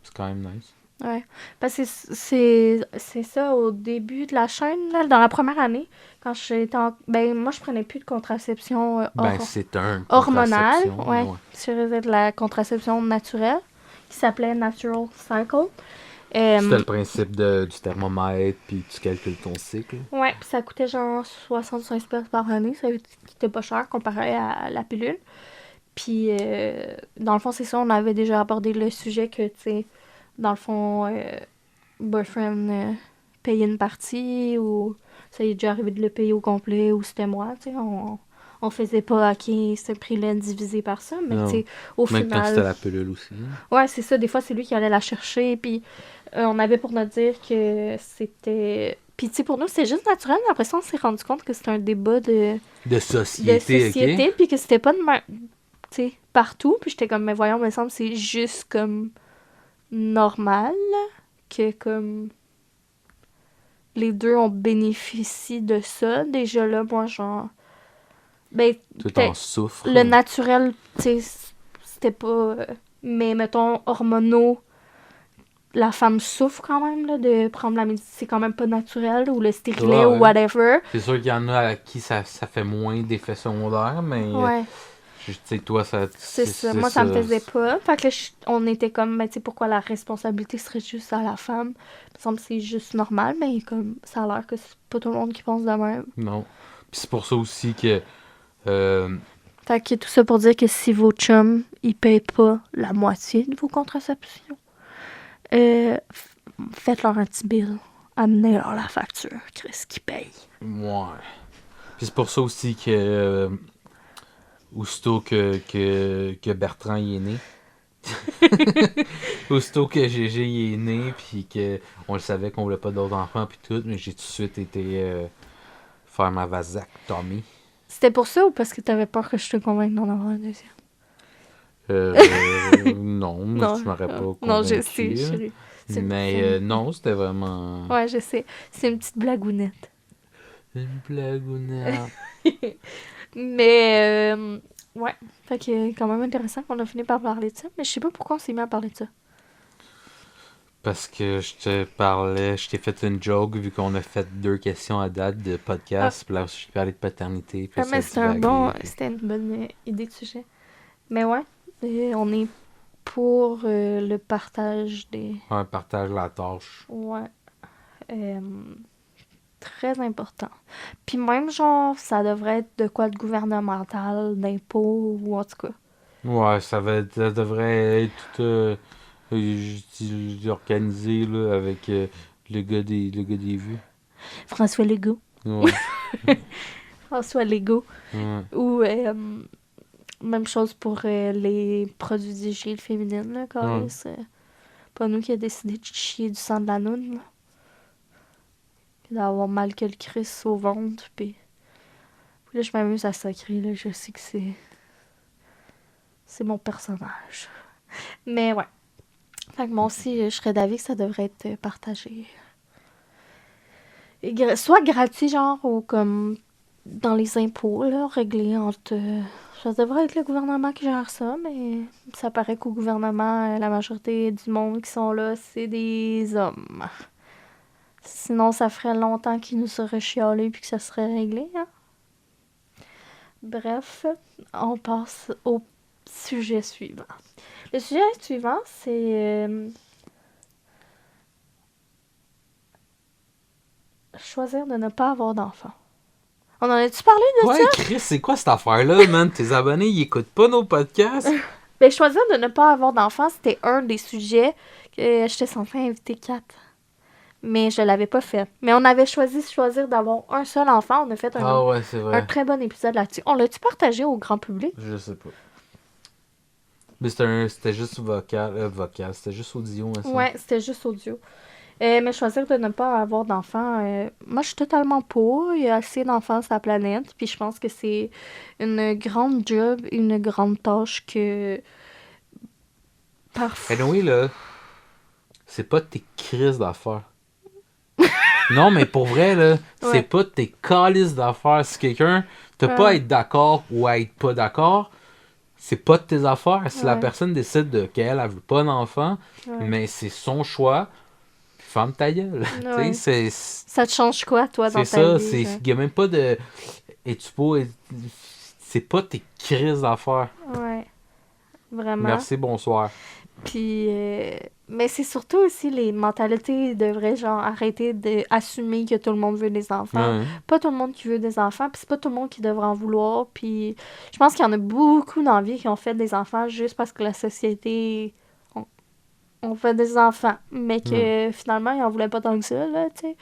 C'est quand même nice. Ouais. Parce que c'est ça, au début de la chaîne, là, dans la première année, quand j'étais en... Ben, moi, je prenais plus de contraception C'est un hormonale. contraception, Ouais. Je faisais de la contraception naturelle, qui s'appelait Natural Cycle. C'était le principe du thermomètre, puis tu calcules ton cycle. Ouais, puis ça coûtait genre 65$ par année, ça coûtait pas cher comparé à la pilule. Puis, dans le fond, c'est ça, on avait déjà abordé le sujet que, tu sais, dans le fond, boyfriend payait une partie, ou ça y est déjà arrivé de le payer au complet, ou c'était moi, tu sais, on faisait pas, ok, ce prix-là divisé par ça, mais tu sais, au Même final... quand c'était la pilule aussi. Ouais, c'est ça, des fois, c'est lui qui allait la chercher, puis on avait pour nous dire que c'était... Puis, tu sais, pour nous, c'était juste naturel, mais après ça, on s'est rendu compte que c'était un débat de société, puis que c'était pas de tu sais, partout, puis j'étais comme, mais voyons, me semble, c'est juste comme normal, que comme les deux, on bénéficie de ça, déjà là, moi, genre... Ben, Tout en peut-être souffre. le naturel, tu sais, c'était pas... mais, mettons, hormonaux, la femme souffre quand même, là, de prendre la médecine. C'est quand même pas naturel, ou le stérilet, Ouais. ou whatever. C'est sûr qu'il y en a à qui ça fait moins d'effets secondaires, mais Ouais, tu sais, toi, ça... c'est ça. Moi, ça me faisait pas. Fait que là, on était comme, ben, tu sais, pourquoi la responsabilité serait juste à la femme? Il me semble que c'est juste normal, mais comme, ça a l'air que c'est pas tout le monde qui pense de même. Non. Puis c'est pour ça aussi que... Fait que tout ça pour dire que si vos chums, ils payent pas la moitié de vos contraceptions, faites-leur un petit bill. Amenez-leur la facture, Chris, qui paye. Ouais. Puis c'est pour ça aussi que... aussitôt que Bertrand y est né... Aussitôt que Gégé il est né, puis qu'on le savait qu'on voulait pas d'autres enfants, puis tout, mais j'ai tout de suite été faire ma vasectomie. C'était pour ça ou parce que t'avais peur que je te convainque d'en avoir un deuxième? Non, Non, tu m'aurais pas convaincu. non, je sais, chérie. Mais non, c'était vraiment Ouais, je sais. C'est une petite blagounette. une blagounette. Mais, ouais. Fait que quand même intéressant qu'on a fini par parler de ça. Mais je sais pas pourquoi on s'est mis à parler de ça. Parce que je t'ai fait une joke vu qu'on a fait 2 questions à date de podcast, puis là je parlais de paternité. Puis Ah, ça mais a divagué, c'était une bonne idée de sujet. Mais ouais, on est pour le partage des... On partage la tâche. Ouais. Très important. Puis même, genre, ça devrait être de quoi de gouvernemental, d'impôts, ou en tout cas. Ouais, ça devrait être tout organisé là, avec le gars des vues. François Legault. Ouais. François Legault. Ouais. Ou même chose pour les produits d'hygiène féminine, là, quand c'est pas nous qui a décidé de chier du sang de la noune, là. Puis d'avoir mal que le Christ au ventre, puis là, je m'amuse à sacrer, là, je sais que c'est mon personnage. Mais ouais. Fait que moi aussi, je serais d'avis que ça devrait être partagé. Soit gratuit, genre, ou comme dans les impôts, là, réglé entre... ça devrait être le gouvernement qui gère ça, mais ça paraît qu'au gouvernement, la majorité du monde qui sont là, c'est des hommes. Sinon, ça ferait longtemps qu'ils nous seraient chialés puis que ça serait réglé, hein? Bref, on passe au sujet suivant. Le sujet suivant, c'est... choisir de ne pas avoir d'enfant. On en a-tu parlé de ça? Ouais, Chris, c'est quoi cette affaire-là, man? Tes abonnés, ils écoutent pas nos podcasts? Ben, choisir de ne pas avoir d'enfant, c'était un des sujets que j'étais censée inviter Kat. Mais je l'avais pas fait. Mais on avait choisir d'avoir un seul enfant. On a fait Ouais, c'est vrai. un très bon épisode là-dessus. On l'a-tu partagé au grand public? Je sais pas. Mais c'était juste vocal, c'était juste audio, mais ça. Ouais, c'était juste audio. Mais choisir de ne pas avoir d'enfant, moi je suis totalement pour. Il y a assez d'enfants sur la planète. Puis je pense que c'est une grande job, une grande tâche que... Parfois... Anyway, là, c'est pas tes crises d'affaires. Non, mais pour vrai, là, c'est Ouais. pas tes calices d'affaires. Si quelqu'un, t'as pas à être d'accord ou à être pas d'accord, c'est pas de tes affaires. Si la Ouais. personne décide qu'elle veut pas d'enfant, Ouais. mais c'est son choix, ferme ta gueule. Ouais. Tu sais, Ça te change quoi, toi, dans c'est ta ça, vie? il y a même pas de... Es-tu pas... C'est pas tes crises d'affaires. Ouais. Vraiment. Merci, bonsoir. Puis, mais c'est surtout aussi les mentalités devraient genre arrêter d'assumer que tout le monde veut des enfants. Ouais. Pas tout le monde qui veut des enfants, puis c'est pas tout le monde qui devrait en vouloir. Puis je pense qu'il y en a beaucoup dans la vie qui ont fait des enfants juste parce que la société on fait des enfants, mais que finalement ils en voulaient pas tant que ça, là, tu sais.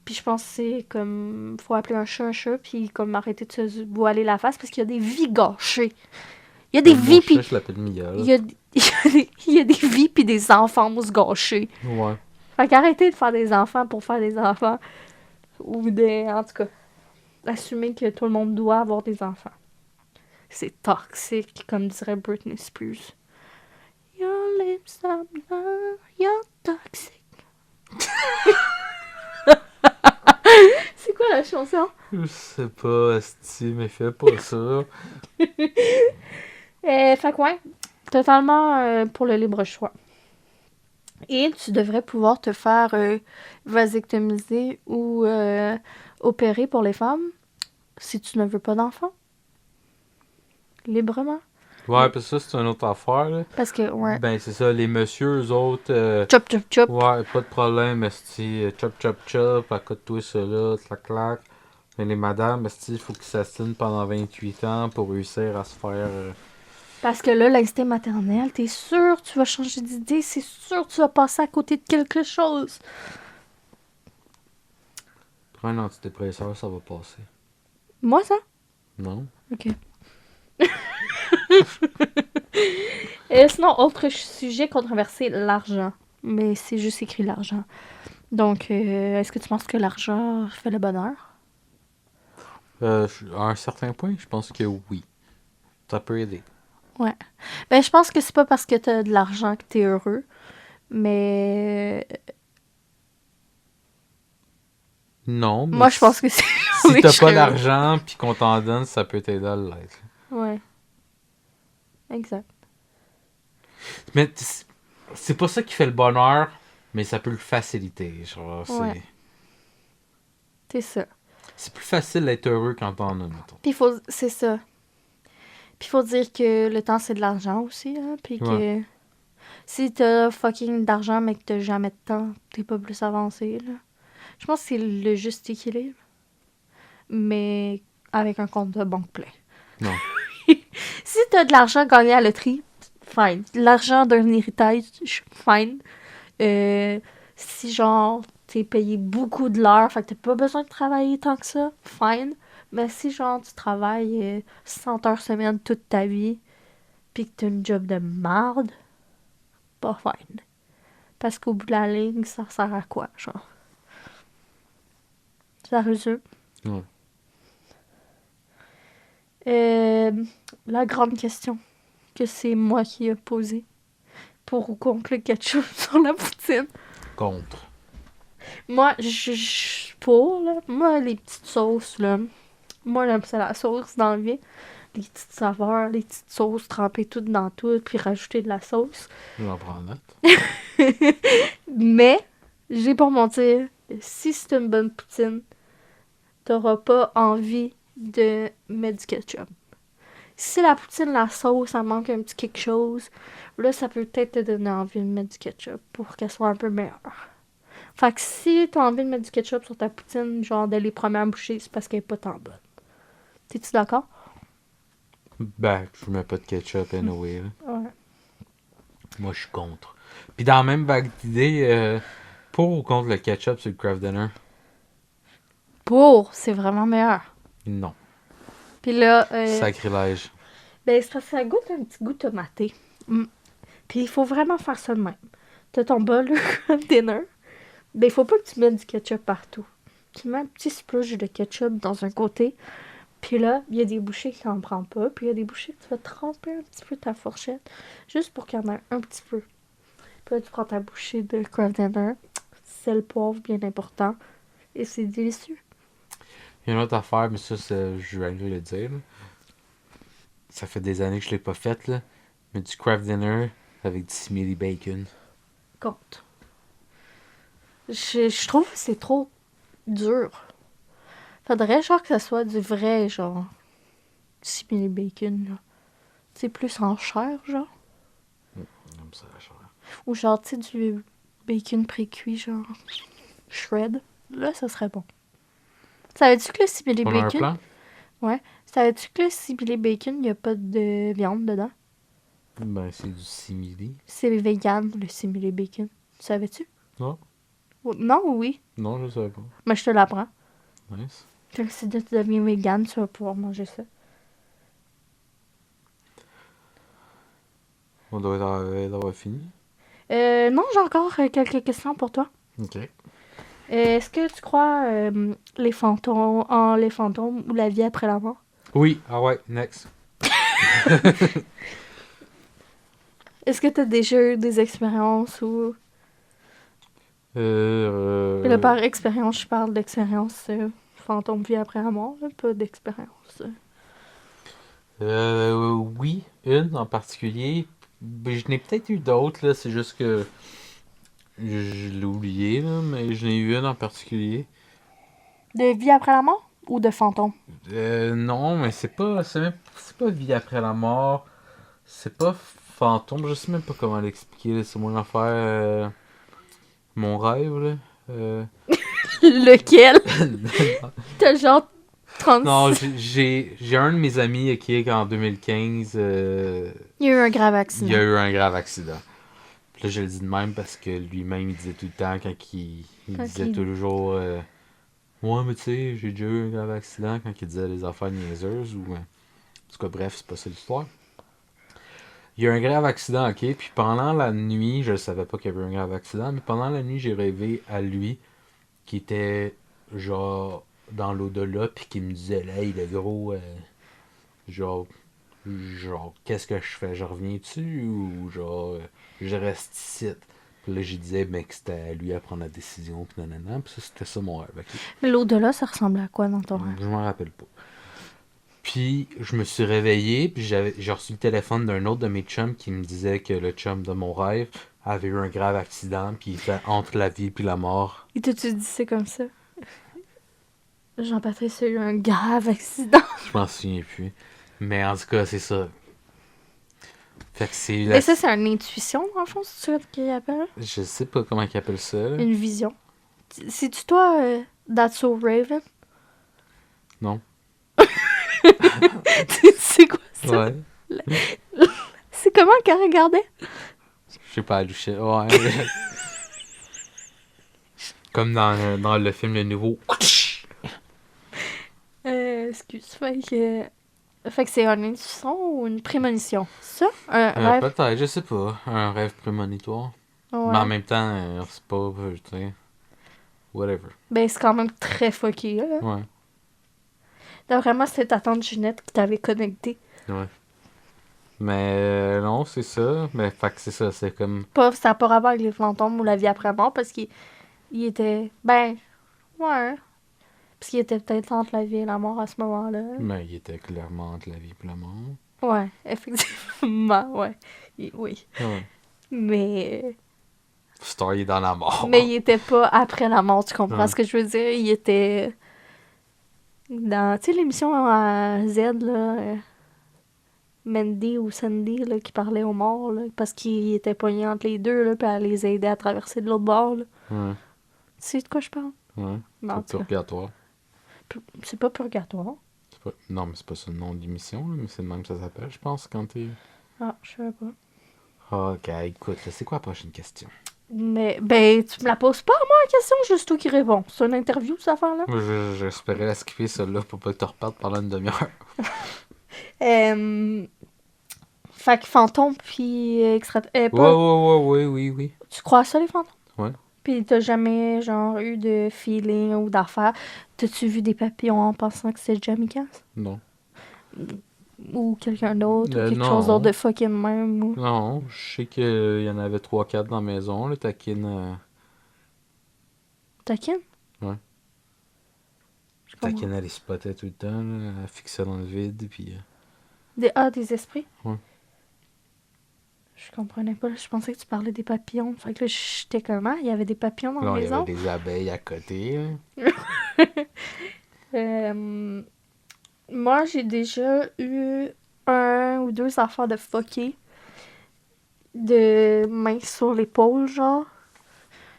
Puis je pense que c'est comme faut appeler un chat, puis comme arrêter de se voiler la face parce qu'il y a des vies gâchées. Il y a des Mon vies, chat, puis je l'appelle Mia, là. il y a des vies puis des enfants gâchés. Ouais. Fait qu'arrêtez de faire des enfants pour faire des enfants. Ou en tout cas, assumer que tout le monde doit avoir des enfants. C'est toxique, comme dirait Britney Spears. Your lips are blue, you're toxic. C'est quoi la chanson? Je sais pas, esti, mais fais pas ça. Fait que ouais, totalement pour le libre choix. Et tu devrais pouvoir te faire vasectomiser ou opérer pour les femmes si tu ne veux pas d'enfant. Librement. Ouais, pis ça, c'est une autre affaire, là. Parce que, ouais. Ben, c'est ça, les messieurs, eux autres... Chop, chop, chop. Ouais, pas de problème, esti, chop, chop, chop, à côté de toi, ça là, clac, clac. Mais les madames, esti, il faut qu'ils s'assinent pendant 28 ans pour réussir à se faire... Parce que là, l'instinct maternel, t'es sûr que tu vas changer d'idée, c'est sûr que tu vas passer à côté de quelque chose. Prends un antidépresseur, ça va passer. Moi, ça? Non? Ok. Sinon, autre sujet controversé, l'argent. Mais c'est juste écrit l'argent. Donc, est-ce que tu penses que l'argent fait le bonheur? À un certain point, je pense que oui. Ça peut aider. Ouais. Ben, je pense que c'est pas parce que t'as de l'argent que t'es heureux. Mais Non, mais moi, je pense que c'est si mais t'as je serais pas heureux. d'argent puis qu'on t'en donne, ça peut t'aider à l'être. Ouais. Exact. Mais c'est pas ça qui fait le bonheur, mais ça peut le faciliter. Genre, Ouais. C'est ça. c'est plus facile d'être heureux quand t'en as, mettons. Puis c'est ça. Puis faut dire que le temps, c'est de l'argent aussi, hein. Puis que si t'as fucking d'argent, mais que t'as jamais de temps, t'es pas plus avancé, là. Je pense que c'est le juste équilibre. Mais avec un compte de banque plein. Non. Si t'as de l'argent gagné à la loterie, fine. De l'argent d'un héritage, fine. Si genre t'es payé beaucoup de l'heure, fait que t'as pas besoin de travailler tant que ça, fine. Mais si genre tu travailles 100 heures semaine toute ta vie, pis que t'as une job de marde, pas fine. Parce qu'au bout de la ligne, ça sert à quoi, genre? Ça résume. Ouais. La grande question que c'est moi qui ai posée. Pour ou contre le ketchup sur la poutine? Contre. Moi, je suis pour, là. Moi, les petites sauces, là. Moi, j'aime ça la sauce dans la vie. Les petites saveurs, les petites sauces, tremper toutes dans tout, puis rajouter de la sauce. Je vais en prendre note. Mais, j'ai pour mentir, si c'est une bonne poutine, t'auras pas envie de mettre du ketchup. Si la poutine, la sauce, ça manque un petit quelque chose, là, ça peut peut-être te donner envie de mettre du ketchup pour qu'elle soit un peu meilleure. Fait que si t'as envie de mettre du ketchup sur ta poutine, genre dès les premières bouchées, c'est parce qu'elle est pas tant bonne. T'es-tu d'accord? Ben, je mets pas de ketchup anyway. Là. Ouais. Moi, je suis contre. Puis dans la même vague d'idées, pour ou contre le ketchup sur le Kraft Dinner? Pour, c'est vraiment meilleur. Non. Puis là, Sacrilège. ben, c'est parce que ça goûte un petit goût tomaté. Mm. Puis il faut vraiment faire ça de même. T'as ton bol de dinner. Ben, il faut pas que tu mettes du ketchup partout. Tu mets un petit splouche de ketchup dans un côté. Puis là, il y a des bouchées qui en prennent pas. Puis il y a des bouchées que tu vas tremper un petit peu ta fourchette. Juste pour qu'il y en ait un petit peu. Puis là, tu prends ta bouchée de Kraft Dinner. Sel, poivre, bien important. Et c'est délicieux. Il y a une autre affaire, mais ça, je vais le dire. Là. Ça fait des années que je l'ai pas fait, là. Mais du Kraft Dinner avec du simili bacon. Compte. Je trouve que c'est trop dur. Faudrait genre que ça soit du vrai, genre, simili bacon, là. C'est plus en chair, genre. Comme ça, la chair. Ou genre, tu sais, du bacon pré-cuit, genre, shred. Là, ça serait bon. Savais-tu que le simili On a un bacon... plan? Ouais. Savais-tu que le simili bacon, il n'y a pas de viande dedans? Ben, c'est du simili. C'est vegan, le simili bacon. Savais-tu? Non? Non ou oui? Non, je savais pas. Mais je te l'apprends. Nice. Fait que si tu deviens vegan, tu vas pouvoir manger ça. On doit avoir fini. Non, j'ai encore quelques questions pour toi. Ok. Est-ce que tu crois les fantômes, en les fantômes ou la vie après la mort? Oui, ah ouais, next. Est-ce que tu as déjà eu des expériences ou... Là, par expérience, je parle d'expérience fantôme vie après la mort, là, pas d'expérience. Oui, une en particulier. Ben, je n'ai peut-être eu d'autres, là. C'est juste que je l'ai oublié, là, mais je n'ai eu une en particulier. De vie après la mort ou de fantôme? Non, mais c'est pas vie après la mort. C'est pas fantôme. Je sais même pas comment l'expliquer. Là. C'est mon affaire. Mon rêve, là. Lequel? T'as genre 36... Non, j'ai un de mes amis qui est en 2015. Il y a eu un grave Il accident. y a eu un grave accident. Puis là, je le dis de même parce que lui-même, il disait tout le temps, quand il disait toujours ouais, mais tu sais, j'ai déjà eu un grave accident, quand il disait des affaires niaiseuses ou. En tout cas, bref, c'est pas ça l'histoire. Il y a eu un grave accident, ok? Puis pendant la nuit, je ne savais pas qu'il y avait un grave accident, mais pendant la nuit, j'ai rêvé à lui qui était genre dans l'au-delà, puis qui me disait, là, hey, le gros, genre, genre, qu'est-ce que je fais? Je reviens-tu ou genre, je reste ici? Puis là, j'ai disais, ben, que c'était à lui à prendre la décision, puis nanana, puis ça, c'était ça mon rêve, ok? Mais l'au-delà, ça ressemble à quoi dans ton rêve? Je m'en rappelle pas. Puis je me suis réveillé, puis j'ai reçu le téléphone d'un autre de mes chums qui me disait que le chum de mon rêve avait eu un grave accident, puis il était entre la vie puis la mort. Et t'as-tu dit c'est comme ça? Jean-Patrice a eu un grave accident. Je m'en souviens plus. Mais en tout cas, c'est ça. Fait que c'est Et ça, c'est une intuition, dans le fond, c'est ça qu'il appelle? Je sais pas comment ils appellent ça. Là. Une vision. C'est-tu toi, That's So Raven? Non. C'est quoi ça? Ouais. C'est comment qu'elle regardait? Je sais pas, Lucia. Ouais. Comme dans le film Le Nouveau. Excuse. Fait que c'est une intuition ou une prémonition? Ça? Un rêve? Peut-être, je sais pas. Un rêve prémonitoire. Ouais. Mais en même temps, c'est pas. Tu sais. Whatever. Ben, c'est quand même très fucké, là. Ouais. D'après moi, c'était ta tante Ginette qui t'avait connecté. Ouais. Mais non, c'est ça. Mais fait que c'est ça. C'est comme. Ça n'a pas rapport avec les fantômes ou la vie après mort parce qu'il était. Ben, ouais. Parce qu'il était peut-être entre la vie et la mort à ce moment-là. Mais il était clairement entre la vie et la mort. Ouais, effectivement, ouais. Oui. Ouais. Mais. Star, il est dans la mort. Mais il était pas après la mort, tu comprends Ouais. ce que je veux dire? Il était. Dans, tu sais, l'émission à Z, là. Mandy ou Sandy, là, qui parlait aux morts, là, parce qu'il était pogné entre les deux, là, puis elle les aidait à traverser de l'autre bord, là. Ouais. Tu sais de quoi je parle? Ouais. Mais en C'est tout cas, purgatoire. c'est pas purgatoire. C'est pas... Non, mais c'est pas ça le nom de l'émission, là, mais c'est le même que ça s'appelle, je pense, quand t'es. Ah, je sais pas. Ok, écoute, là, c'est quoi la prochaine question? Mais, ben, tu me la poses pas, moi, la question, juste toi qui réponds. C'est une interview, cette affaire-là? J'espérais la skipper, celle-là, pour pas que tu repartes pendant une demi-heure. Fait que fantôme, puis extra... Oui. Tu crois à ça, les fantômes? Ouais. Puis t'as jamais, genre, eu de feeling ou d'affaires? T'as-tu vu des papillons en pensant que c'était Jamie Cass? Non. Ou quelqu'un d'autre? Ou quelque non. chose d'autre de fucking même? Ou... Non, je sais qu'il y en avait 3-4 dans la maison, là, taquine. Taquine? Ouais. Je comprends. Taquine, elle les spottait tout le temps, là, elle fixait dans le vide, puis. Des esprits? Ouais. Je comprenais pas, là, je pensais que tu parlais des papillons. Fait que là, j'étais comment? Il y avait des papillons dans Non, la il y maison? avait des abeilles à côté, là. Moi, j'ai déjà eu 1 ou 2 affaires de fucké. De main sur l'épaule, genre.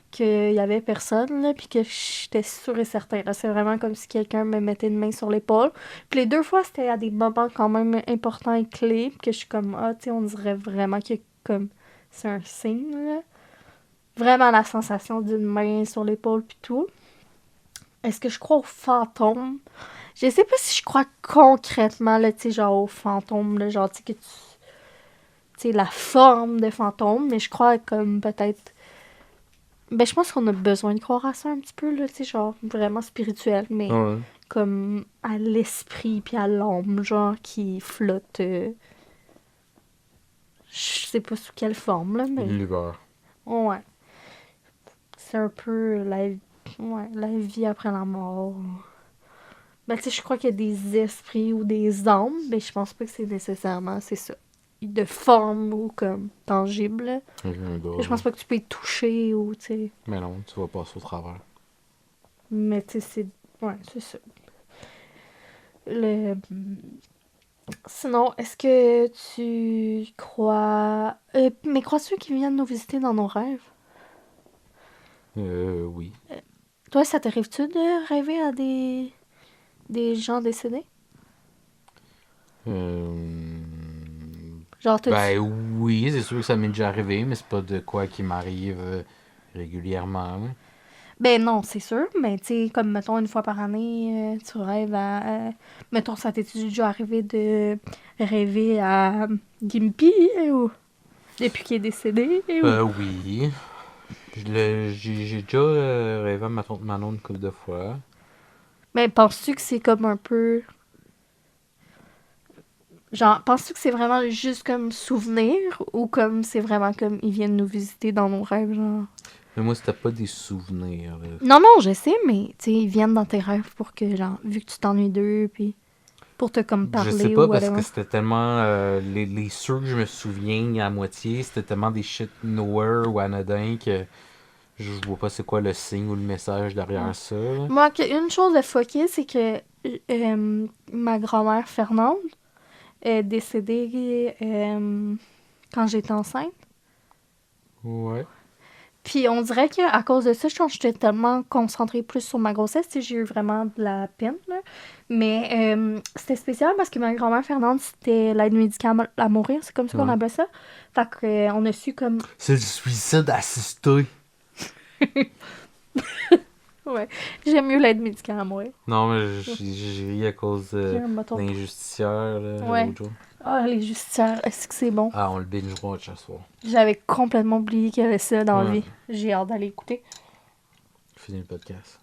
Qu'il y avait personne, là, puis que j'étais sûre et certain. Là, c'est vraiment comme si quelqu'un me mettait une main sur l'épaule. Puis les 2 fois, c'était à des moments quand même importants et clés. Puis que je suis comme, ah, tu sais, on dirait vraiment que comme c'est un signe, là. Vraiment la sensation d'une main sur l'épaule, puis tout. Est-ce que je crois aux fantômes? Je sais pas si je crois concrètement, là, tu sais, genre aux fantômes, là, genre, tu sais, que tu sais, la forme de fantôme, mais je crois comme peut-être... Ben, je pense qu'on a besoin de croire à ça un petit peu, là, tu sais, genre, vraiment spirituel, mais Ouais. comme à l'esprit puis à l'âme, genre, qui flotte. Je sais pas sous quelle forme, là, mais... Une lueur. Ouais. C'est un peu la vie après la mort. Ben, tu sais, je crois qu'il y a des esprits ou des âmes, mais je pense pas que c'est nécessairement, c'est ça. De forme ou comme tangible. Là. Je pense pas que tu peux y toucher ou, tu sais. Mais non, tu vas passer au travers. Mais, tu sais, c'est. Ouais, c'est ça. Le... Sinon, est-ce que tu crois. Mais crois-tu qu'ils viennent nous visiter dans nos rêves? Oui. Toi, ça t'arrive-tu de rêver à des gens décédés? Genre, Ben oui, c'est sûr que ça m'est déjà arrivé, mais c'est pas de quoi qui m'arrive régulièrement. Là. Ben non, c'est sûr, mais tu sais, comme mettons une fois par année, tu rêves à. Mettons, ça t'est déjà arrivé de rêver à Gimpy ou depuis qu'il est décédé ou. Oui. J'ai déjà rêvé à ma tante Manon une couple de fois. Mais penses-tu que c'est comme un peu. Genre, penses-tu que c'est vraiment juste comme souvenir ou comme c'est vraiment comme ils viennent nous visiter dans nos rêves, genre? Mais moi, c'était pas des souvenirs, là. Non, non, je sais, mais tu sais, ils viennent dans tes rêves pour que, genre, vu que tu t'ennuies d'eux, puis pour te comme Je sais parler pas ou parce whatever. que c'était tellement. Les ceux que je me souviens à moitié, c'était tellement des shit nowhere ou anodins que je vois pas c'est quoi le signe ou le message derrière ça, là. Moi, une chose de fuckée, c'est que ma grand-mère Fernande est décédée quand j'étais enceinte. Ouais. Puis on dirait qu'à cause de ça, je pense que j'étais tellement concentrée plus sur ma grossesse, tu sais, j'ai eu vraiment de la peine, là. Mais c'était spécial parce que ma grand-mère Fernande, c'était l'aide médicale à mourir, c'est comme ça qu'on Ouais. appelle ça. Fait qu'on a su comme... C'est du suicide assisté. Ouais, j'aime mieux l'aide médicale à mourir. Non, mais j'ai ri à cause J'aime, mettons. d'injusticière, là, Ouais. l'autre jour. Ah, les justicières, est-ce que c'est bon? Ah, on le binge-watch ce soir. J'avais complètement oublié qu'il y avait ça dans la Ouais. vie. J'ai hâte d'aller écouter. Fini le podcast.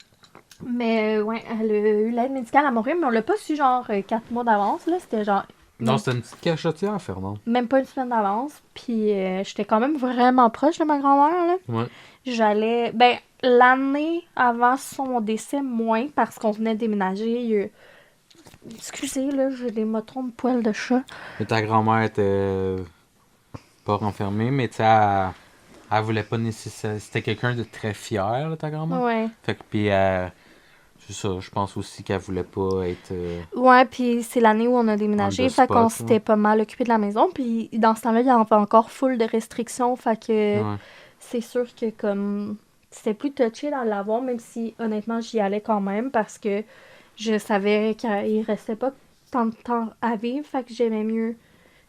Mais ouais, elle a eu l'aide médicale à mourir, mais on l'a pas su genre 4 mois d'avance, là. C'était genre Non, même, c'était une petite cachotière, Fernand. même pas une semaine d'avance. Puis j'étais quand même vraiment proche de ma grand-mère, là. Ouais. J'allais... Ben, l'année avant son décès, moins, parce qu'on venait déménager. Il y a eu- Excusez, là, j'ai des motons de poils de chat. Mais ta grand-mère était pas renfermée, mais tu sais, elle voulait pas nécessairement. C'était quelqu'un de très fier, là, ta grand-mère. Ouais. Fait que, puis, c'est ça, je pense aussi qu'elle voulait pas être. Ouais, puis c'est l'année où on a déménagé, On the fait qu'on spot, s'était ouais. pas mal occupé de la maison, puis dans ce temps-là, il y avait encore full de restrictions, fait que Ouais. c'est sûr que comme c'était plus touché d'en l'avoir, même si honnêtement j'y allais quand même parce que je savais qu'il restait pas tant de temps à vivre, fait que j'aimais mieux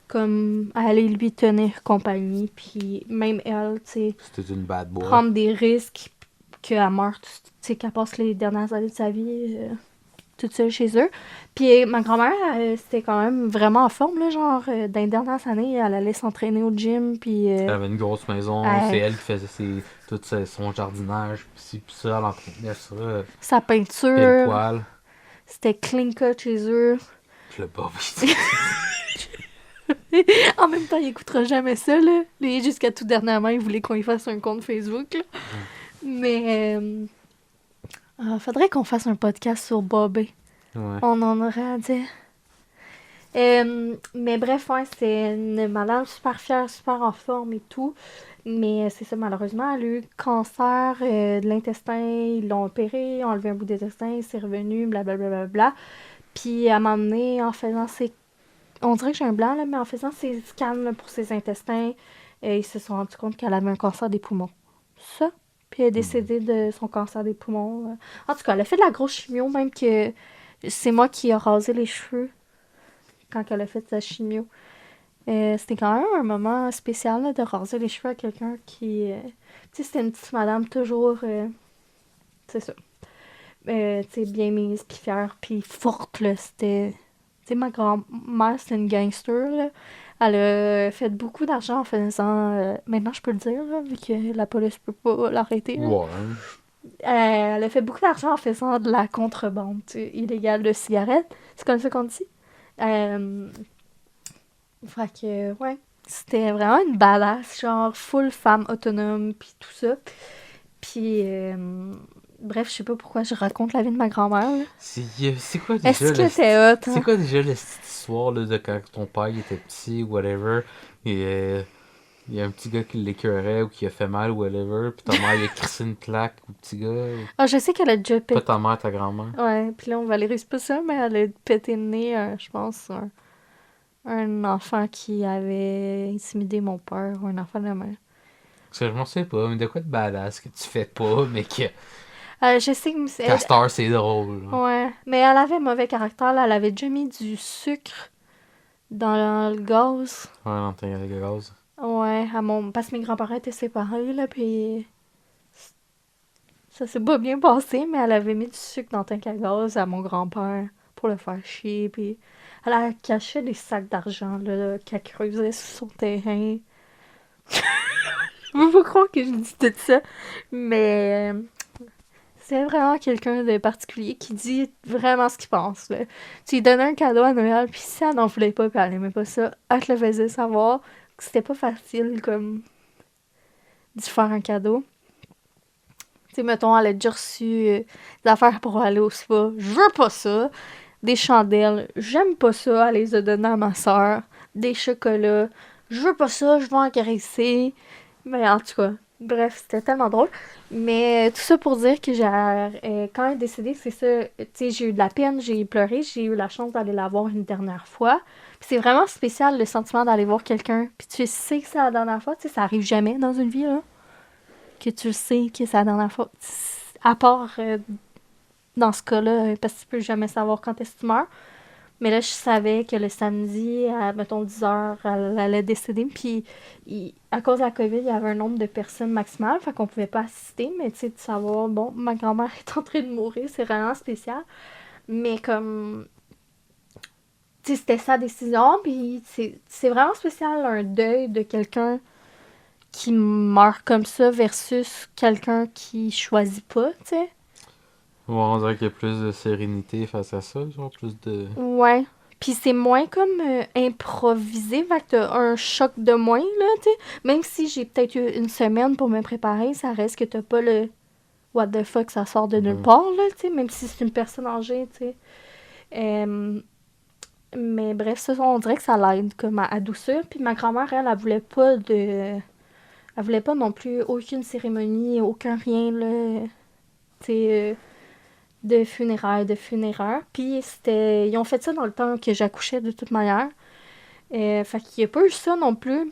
comme aller lui tenir compagnie, puis même elle, tu sais, C'était une bad boy. prendre des risques qu'elle meure, tu sais, qu'elle passe les dernières années de sa vie toute seule chez eux. Puis ma grand-mère, c'était quand même vraiment en forme, là, genre, dans les dernières années, elle allait s'entraîner au gym, puis... Elle avait une grosse maison, c'est elle qui faisait son jardinage, pis ci, pis ça, elle entretenait ça, sa pile peinture, poil. c'était clean cut chez eux. Pis le Bobby. En même temps, il écoutera jamais ça, là. Lui, jusqu'à tout dernièrement, il voulait qu'on lui fasse un compte Facebook, là. Mais... faudrait qu'on fasse un podcast sur Bobby. Ouais. On en aurait à dire. Mais bref, ouais, c'est une madame super fière, super en forme et tout. Mais c'est ça, malheureusement, elle a eu cancer de l'intestin. Ils l'ont opéré, ils ont enlevé un bout d'intestin, c'est revenu, blablabla. Bla. Puis elle m'a amené en faisant ses... On dirait que j'ai un blanc, là, mais en faisant ses scans là, pour ses intestins, ils se sont rendus compte qu'elle avait un cancer des poumons. Ça. Puis elle est décédée de son cancer des poumons. En tout cas, elle a fait de la grosse chimio, même que c'est moi qui ai rasé les cheveux quand elle a fait sa chimio. C'était quand même un moment spécial là, de raser les cheveux à quelqu'un qui... tu sais, c'était une petite madame toujours... c'est ça. Tu sais, bien mise, puis fière, puis forte, là. C'était... Tu sais, ma grand-mère, c'était une gangster, là. Elle a fait beaucoup d'argent en faisant... maintenant, je peux le dire, là, vu que la police peut pas l'arrêter, là. Ouais. Elle a fait beaucoup d'argent en faisant de la contrebande, tu sais, illégale de cigarettes. C'est comme ça qu'on dit. Fait que, ouais. C'était vraiment une badass, genre full femme autonome, puis tout ça. Puis, bref, je sais pas pourquoi je raconte la vie de ma grand-mère, là. C'est quoi déjà Est-ce que c'est hot, hein? C'est quoi déjà la petite histoire là, de quand ton père il était petit ou whatever et il y a un petit gars qui l'écœurait ou qui a fait mal ou whatever puis ta mère il a crissé une claque au petit gars ou... Ah, je sais qu'elle a déjà Pas pété. ta mère, ta grand-mère. Ouais, puis là, on Valérie, c'est pas ça, mais elle a pété le nez, je pense, un enfant qui avait intimidé mon père, ou un enfant de la mère. Je m'en sais pas, mais de quoi de badass que tu fais pas mais que Je sais que c'est... Castor c'est drôle. Là. Ouais, mais elle avait mauvais caractère, là. Elle avait déjà mis du sucre dans le gaz. Ouais, non, t'as avec le gaz. Ouais, parce que mes grands-parents étaient séparés, là, puis... Ça s'est pas bien passé, mais elle avait mis du sucre dans le tank à gaz à mon grand-père pour le faire chier, puis elle a caché des sacs d'argent, là, qu'elle creusait sur son terrain. Je peux pas croire que je dis tout ça, mais c'est vraiment quelqu'un de particulier qui dit vraiment ce qu'il pense, là. Tu lui donnais un cadeau à Noël, puis si elle n'en voulait pas, puis elle aimait pas ça, elle te le faisait savoir que c'était pas facile, comme, d'y faire un cadeau. Tu sais, mettons, elle a déjà reçu des affaires pour aller au spa. Je veux pas ça. Des chandelles. J'aime pas ça. Elle les a données à ma soeur. Des chocolats. Je veux pas ça. Je veux en caresser. Mais en tout cas, bref, c'était tellement drôle. Mais tout ça pour dire que quand elle est décédée, c'est ça. Tu sais, j'ai eu de la peine, j'ai pleuré. J'ai eu la chance d'aller la voir une dernière fois. Puis c'est vraiment spécial le sentiment d'aller voir quelqu'un. Puis tu sais que c'est la dernière fois. Tu sais, ça arrive jamais dans une vie, là. Que tu le sais que c'est la dernière fois. À part dans ce cas-là, parce que tu peux jamais savoir quand est-ce que tu meurs. Mais là, je savais que le samedi, à, mettons, 10h, elle allait décéder. Puis, à cause de la COVID, il y avait un nombre de personnes maximal. Fait qu'on pouvait pas assister. Mais tu sais, de savoir, bon, ma grand-mère est en train de mourir, c'est vraiment spécial. Mais comme... Tu sais, c'était sa décision. Puis, c'est vraiment spécial, un deuil de quelqu'un qui meurt comme ça versus quelqu'un qui choisit pas, tu sais. Ouais, on dirait qu'il y a plus de sérénité face à ça, genre plus de... Ouais. Puis c'est moins comme improvisé, fait que t'as un choc de moins, là, tu sais. Même si j'ai peut-être eu une semaine pour me préparer, ça reste que t'as pas le what the fuck, ça sort de nulle part, là, tu sais, même si c'est une personne âgée, tu sais. Mais bref, ça, on dirait que ça l'aide comme à adoucir. Puis ma grand-mère, elle voulait pas de... Elle voulait pas non plus aucune cérémonie, aucun rien, là, tu sais, de funéraires. Puis c'était... Ils ont fait ça dans le temps que j'accouchais, de toute manière. Fait qu'il y a pas eu ça non plus.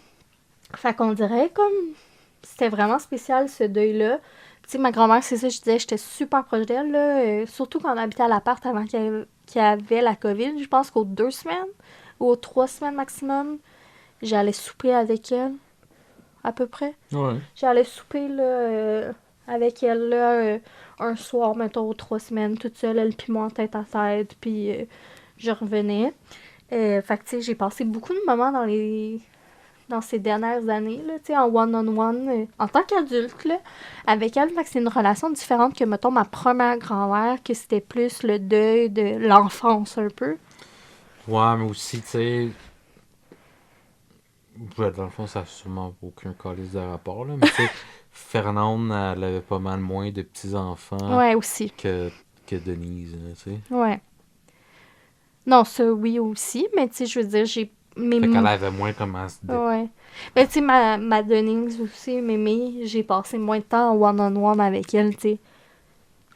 Fait qu'on dirait comme... C'était vraiment spécial, ce deuil-là. Tu sais, ma grand-mère, c'est ça, je disais, j'étais super proche d'elle, là. Surtout quand on habitait à l'appart avant qu'il y avait la COVID. Je pense qu'aux 2 semaines, ou aux 3 semaines maximum, j'allais souper avec elle. À peu près. Ouais. J'allais souper là, avec elle là, un soir, mettons, aux 3 semaines, toute seule, elle puis moi, tête à tête, puis je revenais. Fait que, tu sais, j'ai passé beaucoup de moments dans ces dernières années, là, tu sais, en one-on-one, en tant qu'adulte, là, avec elle. Fait que c'est une relation différente que, mettons, ma première grand-mère, que c'était plus le deuil de l'enfance, un peu. Ouais, mais aussi, tu sais... Ouais, dans le fond, ça n'a sûrement aucun calice de rapport, là. Mais tu sais, Fernande, elle avait pas mal moins de petits-enfants Ouais, aussi. que Denise, là, tu sais. Ouais. Non, ça, oui, aussi, mais tu sais, je veux dire, j'ai... Fait qu'elle avait moins comment se... Ouais. Ben, tu sais, ma Denise aussi, Mémé, j'ai passé moins de temps en one-on-one avec elle, tu sais,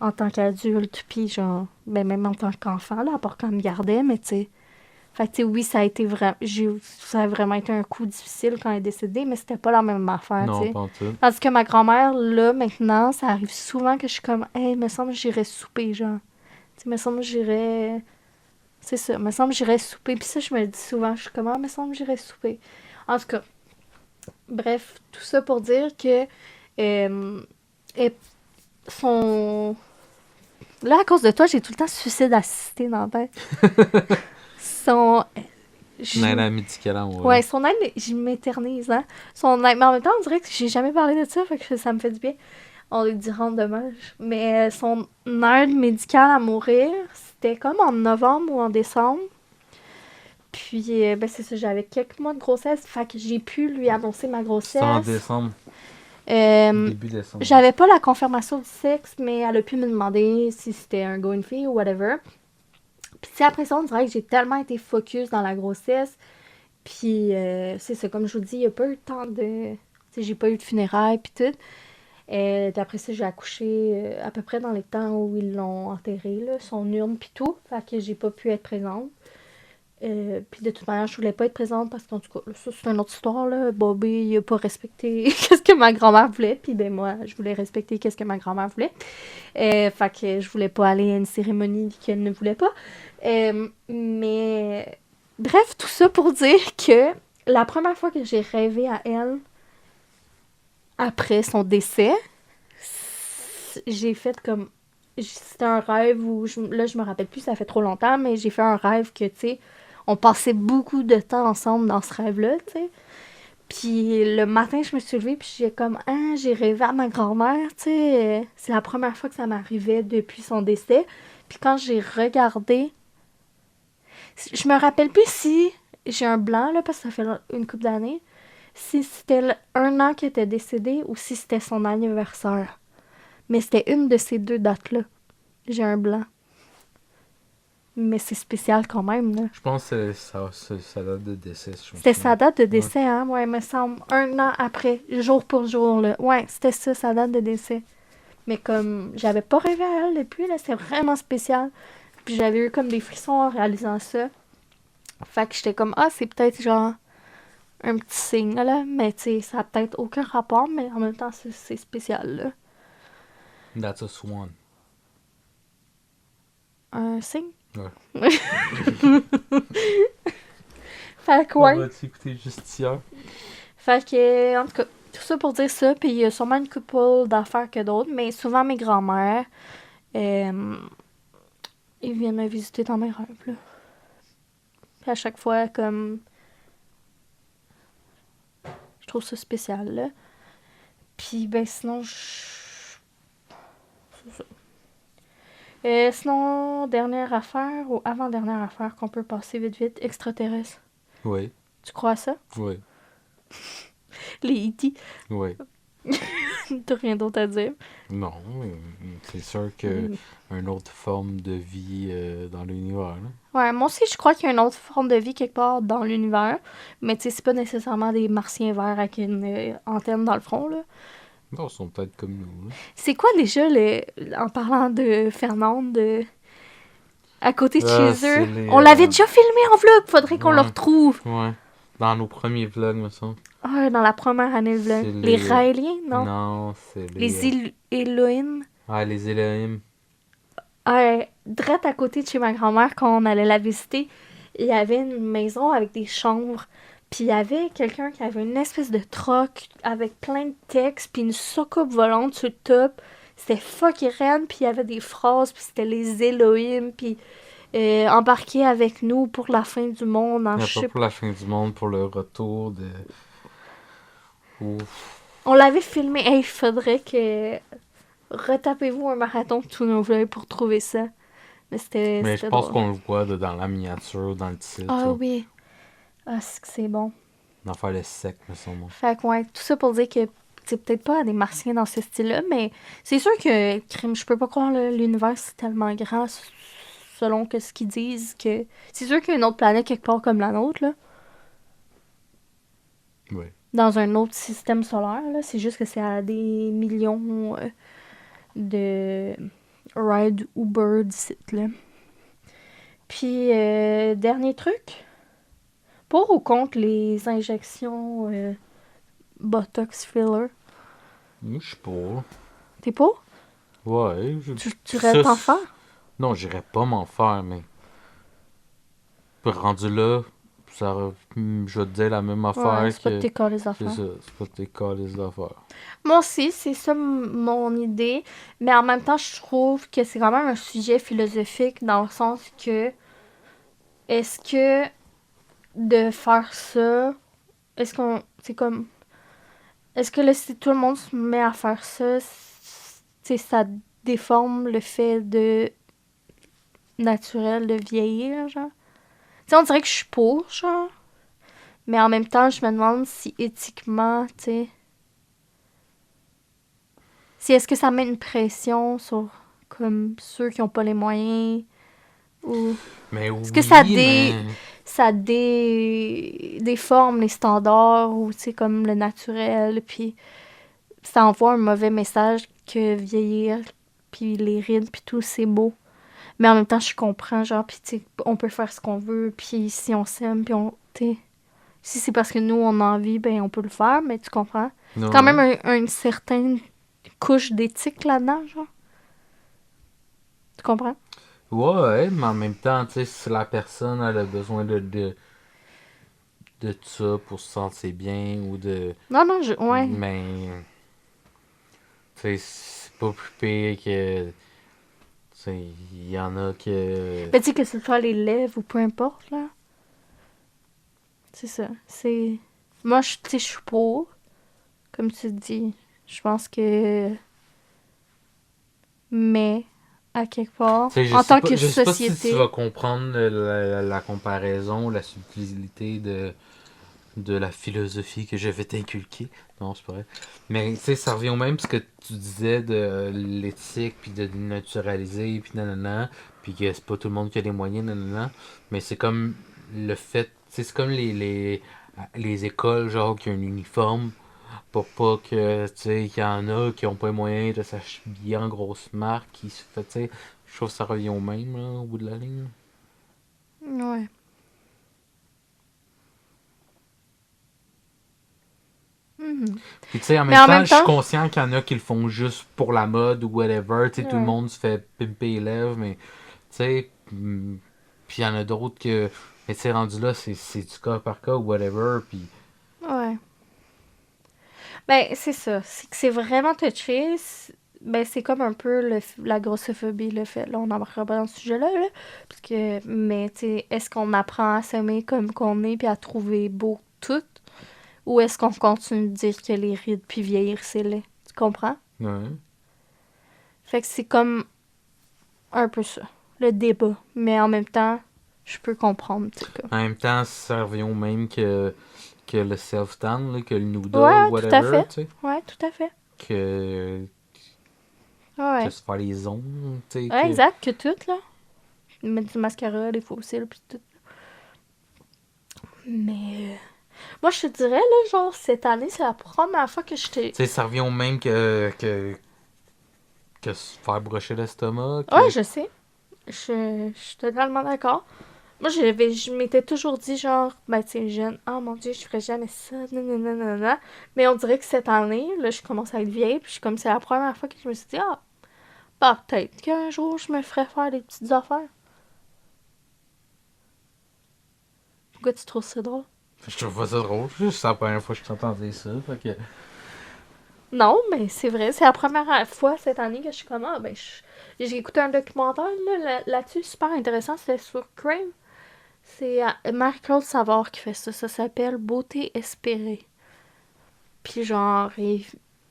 en tant qu'adulte, puis genre, ben, même en tant qu'enfant, là, à part quand elle me gardait, mais tu sais. Fait que, tu sais, oui, ça a été vraiment... Ça a vraiment été un coup difficile quand elle est décédée, mais c'était pas la même affaire, tu Non, sais. pas en tout. Tandis que ma grand-mère, là, maintenant, ça arrive souvent que je suis comme, hey, me semble que j'irais souper, genre. Tu sais, me semble que j'irais... C'est ça, me semble que j'irais souper. Puis ça, je me le dis souvent, je suis comme, ah, me semble que j'irais souper. En tout cas, bref, tout ça pour dire que et son... Là, à cause de toi, j'ai tout le temps suicide assisté dans la tête. Son... Une aide médicale en Ouais, son aide, je m'éternise, hein. Son aide, mais en même temps, on dirait que j'ai jamais parlé de ça, fait que ça me fait du bien. On lui dit rendre dommage. Mais son aide médicale à mourir, c'était comme en novembre ou en décembre. Puis, ben c'est ça, j'avais quelques mois de grossesse, fait que j'ai pu lui annoncer ma grossesse. C'était en décembre. Début décembre. J'avais pas la confirmation du sexe, mais elle a pu me demander si c'était un gars ou une fille ou whatever. Puis, tu sais, après ça, on dirait que j'ai tellement été focus dans la grossesse. Puis, c'est ça, comme je vous dis, il n'y a pas eu le temps de... Tu sais, j'ai pas eu de funérailles, puis tout. Puis après ça, j'ai accouché à peu près dans les temps où ils l'ont enterré, là, son urne, puis tout. Fait que j'ai pas pu être présente. Puis de toute manière, je voulais pas être présente parce qu'en tout cas, ça, c'est une autre histoire, là. Bobby, il a pas respecté qu'est-ce que ma grand-mère voulait. Puis ben moi, je voulais respecter qu'est-ce que ma grand-mère voulait. Fait que je voulais pas aller à une cérémonie qu'elle ne voulait pas. Mais bref, tout ça pour dire que la première fois que j'ai rêvé à elle après son décès, j'ai fait comme... C'était un rêve où... Là, je me rappelle plus, ça fait trop longtemps, mais j'ai fait un rêve que, tu sais, on passait beaucoup de temps ensemble dans ce rêve-là, tu sais. Puis le matin, je me suis levée, puis j'ai comme... Ah, j'ai rêvé à ma grand-mère, tu sais. C'est la première fois que ça m'arrivait depuis son décès. Puis quand j'ai regardé... Je me rappelle plus si j'ai un blanc, là, parce que ça fait une couple d'années. Si c'était 1 an qu'il était décédé ou si c'était son anniversaire. Mais c'était une de ces 2 dates-là. J'ai un blanc. Mais c'est spécial quand même, là. Je pense que c'est sa date de décès. C'était sa date de décès, hein? Ouais, il me semble. 1 an après, jour pour jour, là. Ouais, c'était ça, sa date de décès. Mais comme, j'avais pas rêvé à elle depuis, là, c'est vraiment spécial. Puis j'avais eu comme des frissons en réalisant ça. Fait que j'étais comme, ah, c'est peut-être genre un petit signe, là. Mais tu sais, ça a peut-être aucun rapport, mais en même temps, c'est spécial, là. That's a swan. Un signe? Ouais. Fait que, On ouais. va t'écouter juste hier. Fait que, en tout cas, tout ça pour dire ça. Puis il y a sûrement une couple d'affaires que d'autres, mais souvent mes grands-mères, ils viennent me visiter dans mes rêves, là. Puis à chaque fois, comme, je trouve ça spécial, là. Puis, ben, sinon, c'est ça. Sinon, dernière affaire ou avant-dernière affaire qu'on peut passer vite, extraterrestre. Oui. Tu crois à ça? Oui. Les E.T. Oui. T'as rien d'autre à dire. Non, c'est sûr que une autre forme de vie dans l'univers, là. Ouais, moi aussi, je crois qu'il y a une autre forme de vie quelque part dans l'univers. Mais tu sais, c'est pas nécessairement des martiens verts avec une antenne dans le front, là. Non, ils sont peut-être comme nous, là. C'est quoi déjà, en parlant de Fernande, à côté de chez c'est eux? les, On l'avait déjà filmé en vlog, faudrait qu'on le retrouve. Ouais. Dans nos premiers vlogs, me semble. Ah, dans la première année de vlog. C'est Les les- Raéliens, non? Non, c'est Les Elohim. Ouais, les Elohim. Direct à côté de chez ma grand-mère, quand on allait la visiter, il y avait une maison avec des chambres. Puis il y avait quelqu'un qui avait une espèce de troc avec plein de textes, puis une soucoupe volante sur le top. C'était fucking raide, puis il y avait des phrases, puis c'était les Elohim, puis embarqués avec nous pour la fin du monde. En Pas je sais pour la fin du monde, pour le retour de... Ouf. On l'avait filmé. Hey, il faudrait que... Retapez-vous un marathon de tous nos vlogs pour trouver ça. Mais Mais je c'était pense drôle. qu'on le voit dans la miniature, dans le titre. Ah là. oui. Ah, c'est que c'est bon. D'en faire le sec, me semble. Fait que ouais, tout ça pour dire que c'est peut-être pas des martiens dans ce style-là, mais c'est sûr que, crime, je peux pas croire, là, l'univers c'est tellement grand, selon que ce qu'ils disent, que c'est sûr qu'il y a une autre planète quelque part comme la nôtre, là, Oui. dans un autre système solaire, là. C'est juste que c'est à des millions de ride Uber d'ici, là. Puis, dernier truc, pour ou contre les injections Botox filler? Moi, je sais pas. T'es pas? Ouais. Tu rêves t'en faire? Non, j'irais pas m'en faire, mais... Rendu là, je vais te dire la même affaire Ouais, c'est pas de tes cas, les C'est affaires. ça, c'est pas de tes calices d'affaires. Moi aussi, c'est ça mon idée. Mais en même temps, je trouve que c'est quand même un sujet philosophique dans le sens que est-ce que de faire ça, est-ce qu'on, c'est comme, est-ce que là, si tout le monde se met à faire ça, ça déforme le fait de naturel de vieillir, genre? Tu sais, on dirait que je suis pour, genre. Mais en même temps, je me demande si éthiquement, tu sais, si est-ce que ça met une pression sur comme ceux qui ont pas les moyens ou Mais oui, est-ce que ça mais... ça déforme les standards ou tu sais comme le naturel puis ça envoie un mauvais message que vieillir puis les rides puis tout c'est beau. Mais en même temps, je comprends genre puis tu sais on peut faire ce qu'on veut puis si on s'aime puis on tu sais si c'est parce que nous on a envie ben on peut le faire mais tu comprends. Non, C'est quand même une certaine couche d'éthique là-dedans, genre. Tu comprends? Ouais, mais en même temps, tu sais, si la personne elle a besoin de ça pour se sentir bien ou de... Non, ouais. Mais... Tu sais, pas plus pire que... Tu sais, il y en a que... Ben, tu sais, que ce soit les lèvres ou peu importe, là. C'est ça. C'est... Moi, tu sais, je suis pour. Comme tu dis, je pense que... Mais, à quelque part, Tu sais, en tant que je sais pas si société... tu vas comprendre la comparaison, la subtilité de la philosophie que je vais t'inculquer. Non, c'est pas vrai. Mais tu sais, ça revient au même ce que tu disais de l'éthique, puis de naturaliser, puis nanana, puis que c'est pas tout le monde qui a les moyens, nanana. Mais c'est comme le fait, tu sais, c'est comme les écoles, genre, qui ont un uniforme, pour pas que, tu sais, qu'il y en a qui ont pas les moyens de s'habiller en grosse marque, qui se fait, tu sais, je trouve que ça revient au même, là, au bout de la ligne. Ouais. Mhm. Puis tu sais, en Mais même en temps, même je suis temps... conscient qu'il y en a qui le font juste pour la mode ou whatever. Tu sais, tout le Ouais. monde se fait pimper les lèvres, mais tu sais, puis il y en a d'autres que, mais tu sais, rendu là, c'est du cas par cas ou whatever. Puis Ouais. Ben, c'est ça. C'est que c'est vraiment touché. Ben, c'est comme un peu la grossophobie, le fait. Là, on n'embarquera pas dans ce sujet-là, là. Parce que, mais, tu sais, est-ce qu'on apprend à s'aimer comme qu'on est puis à trouver beau tout? Ou est-ce qu'on continue de dire que les rides puis vieillir, c'est laid? Tu comprends? ouais. Fait que c'est comme un peu ça, le débat. Mais en même temps, je peux comprendre, tu sais, comme. En même temps, ça revient au même que le self-tan, là, que le nuda Ouais, ou tout à whatever, fait. tu sais. Ouais, tout à fait. Que, Ouais. que se faire les ongles, tu sais. Ouais, Que... exact, que tout, là. Mettre du mascara, des faux cils, puis tout. Mais... moi, je te dirais, là, genre, cette année, c'est la première fois que je t'ai... Tu sais, ça revient au même que se faire brocher l'estomac. Ouais, Que... je sais. Je suis totalement d'accord. Moi, je m'étais toujours dit, genre, ben, tu sais, jeune, oh mon Dieu, je ferais jamais ça, nanana. Mais on dirait que cette année, là, je commence à être vieille, puis c'est la première fois que je me suis dit, ah, bah, peut-être qu'un jour, je me ferais faire des petites affaires. Pourquoi tu trouves ça drôle? Je trouve pas ça drôle. C'est la première fois que je t'entendais ça. Fait que... Non, mais c'est vrai, c'est la première fois cette année que je suis comme, ah, ben, j'ai écouté un documentaire, là-dessus, super intéressant, c'est sur Crave. C'est Marie-Claude Savard qui fait ça. Ça s'appelle Beauté espérée. Puis genre,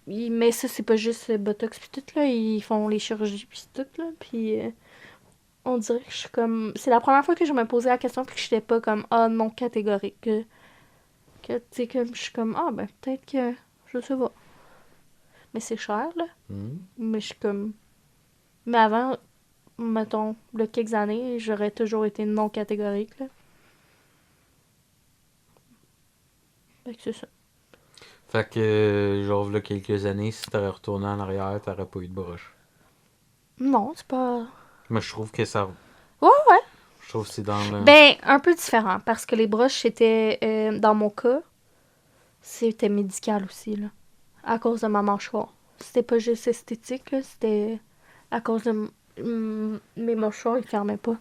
mais ça, c'est pas juste le Botox puis tout, là. Ils font les chirurgies puis tout, là. Puis on dirait que je suis comme... c'est la première fois que je me posais la question puis que j'étais pas comme, ah, non catégorique. Tu sais, comme, je suis comme, ah, ben, peut-être que... je sais pas. Mais c'est cher, là. Mais je suis comme... mais avant, mettons, de quelques années, j'aurais toujours été non catégorique, là. Fait que c'est ça. Fait que, genre, là, quelques années, si t'aurais retourné en arrière, t'aurais pas eu de broche. Non, c'est pas... Mais je trouve que ça. ouais, ouais. Je trouve que c'est dans le. Ben, un peu différent, parce que les broches, c'était, dans mon cas, c'était médical aussi, là. À cause de ma mâchoire. C'était pas juste esthétique, là, c'était à cause de... mes mâchoires, ils fermaient pas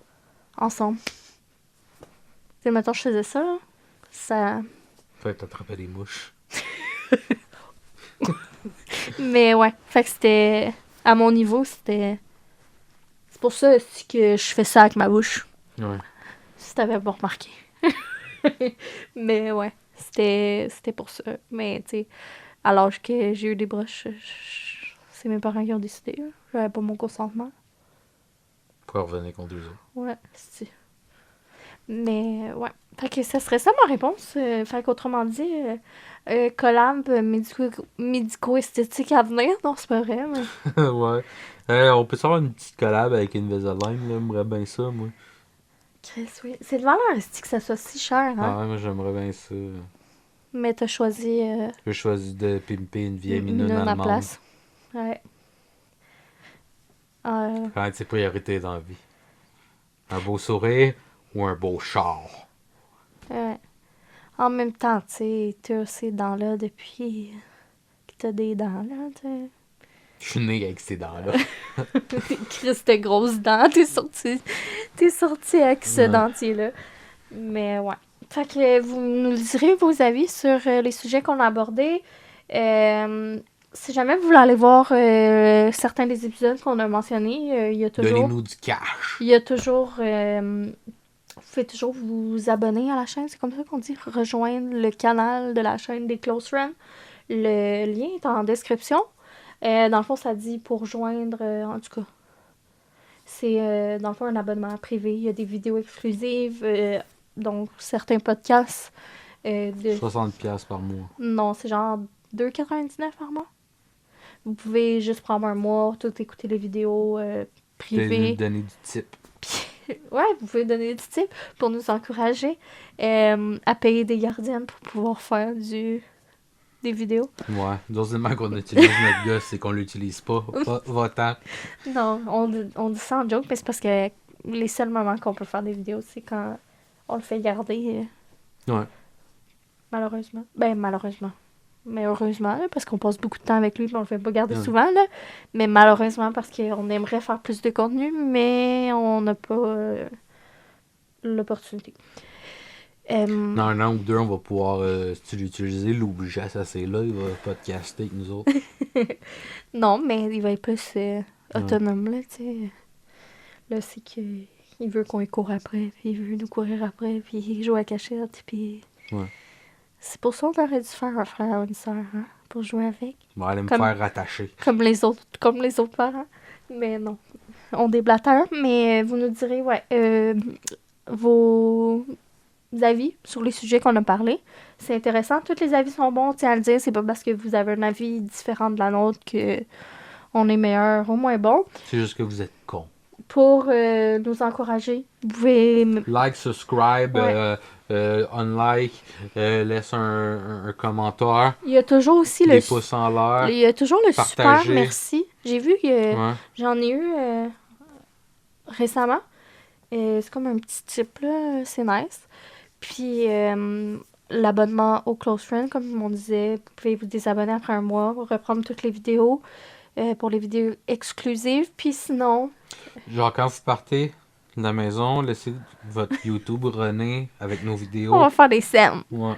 ensemble. Tu sais, mettons, je faisais ça, là, ça... Fait que t'attrapais des mouches. mais ouais, fait que c'était... à mon niveau, c'était... c'est pour ça aussi que je fais ça avec ma bouche. Ouais. Si t'avais pas remarqué. Mais ouais, c'était pour ça. Mais tu sais, à l'âge que j'ai eu des broches, c'est mes parents qui ont décidé. Là. J'avais pas mon consentement. Pour revenir contre eux autres. Ouais, c'est... mais ouais. Fait que ça serait ça ma réponse. Fait qu'autrement dit, collab médico-esthétique à venir. Non, c'est pas vrai, mais... ouais. On peut savoir une petite collab avec Invisalign, là. J'aimerais bien ça, moi. Chris, oui. C'est de valeur, est-ce que ça soit si cher, hein? Ah ouais, moi, j'aimerais bien ça. Mais t'as choisi... J'ai choisi de pimper une vieille minoune à allemande. place. Ouais. Quand c'est priorité dans la vie. Un beau sourire ou un beau char. Ouais. En même temps, tu sais, t'as ces dents-là depuis que t'as des dents, là, tu sais. Je suis né avec ces dents-là. Chris, tes grosses dents, t'es sorti avec ce Ouais. dentier-là. Mais ouais. Fait que vous nous direz vos avis sur les sujets qu'on a abordés. si jamais vous voulez aller voir certains des épisodes qu'on a mentionnés, il y a toujours... Donnez-nous du cash. Il y a toujours... vous pouvez toujours vous abonner à la chaîne, c'est comme ça qu'on dit, rejoindre le canal de la chaîne des Close Friends. Le lien est en description. Dans le fond, ça dit pour joindre, en tout cas. C'est dans le fond un abonnement privé. Il y a des vidéos exclusives, donc certains podcasts. 60$ par mois. Non, c'est genre 2,99 par mois. Vous pouvez juste prendre un mois, tout écouter les vidéos privées. Donner du tip. Ouais, vous pouvez donner des tips pour nous encourager à payer des gardiennes pour pouvoir faire des vidéos. Ouais. Deuxièmement qu'on utilise notre gosse, c'est qu'on l'utilise pas. Va-t'en. Non, on dit ça en joke, mais c'est parce que les seuls moments qu'on peut faire des vidéos, c'est quand on le fait garder. Ouais. Malheureusement. Ben, malheureusement. Mais heureusement, là, parce qu'on passe beaucoup de temps avec lui, puis on le fait pas garder Ouais. souvent, là. Mais malheureusement, parce qu'on aimerait faire plus de contenu, mais on n'a pas l'opportunité. Dans un an ou deux, on va pouvoir l'utiliser. L'obliger à s'asseoir là, il va podcaster avec nous autres. Non, mais il va être plus autonome, là, tu sais. Là, c'est qu'il veut qu'on y court après, puis il veut nous courir après, puis il joue à cachette, puis... Ouais. C'est pour ça qu'on aurait dû faire un frère ou une sœur, hein, pour jouer avec. On va aller me Comme- faire rattacher. Comme les autres parents. Mais non, on déblatère. Mais vous nous direz, ouais, vos avis sur les sujets qu'on a parlé. C'est intéressant. Tous les avis sont bons, tiens à le dire. C'est pas parce que vous avez un avis différent de la nôtre que on est meilleur ou moins bon. C'est juste que vous êtes cons. Pour nous encourager, vous pouvez... Like, subscribe, Ouais. unlike, laisse un commentaire, Il y a toujours aussi des le... pouces en l'air. Il y a toujours le super Partager. merci. J'ai vu que... Ouais. J'en ai eu récemment. C'est comme un petit type, là. C'est nice. Puis, l'abonnement au Close Friend, comme on disait, vous pouvez vous désabonner après un mois, reprendre toutes les vidéos pour les vidéos exclusives. Puis sinon, Genre, quand vous partez de la maison, laissez votre YouTube runner avec nos on vidéos. va faire des scènes. Ouais.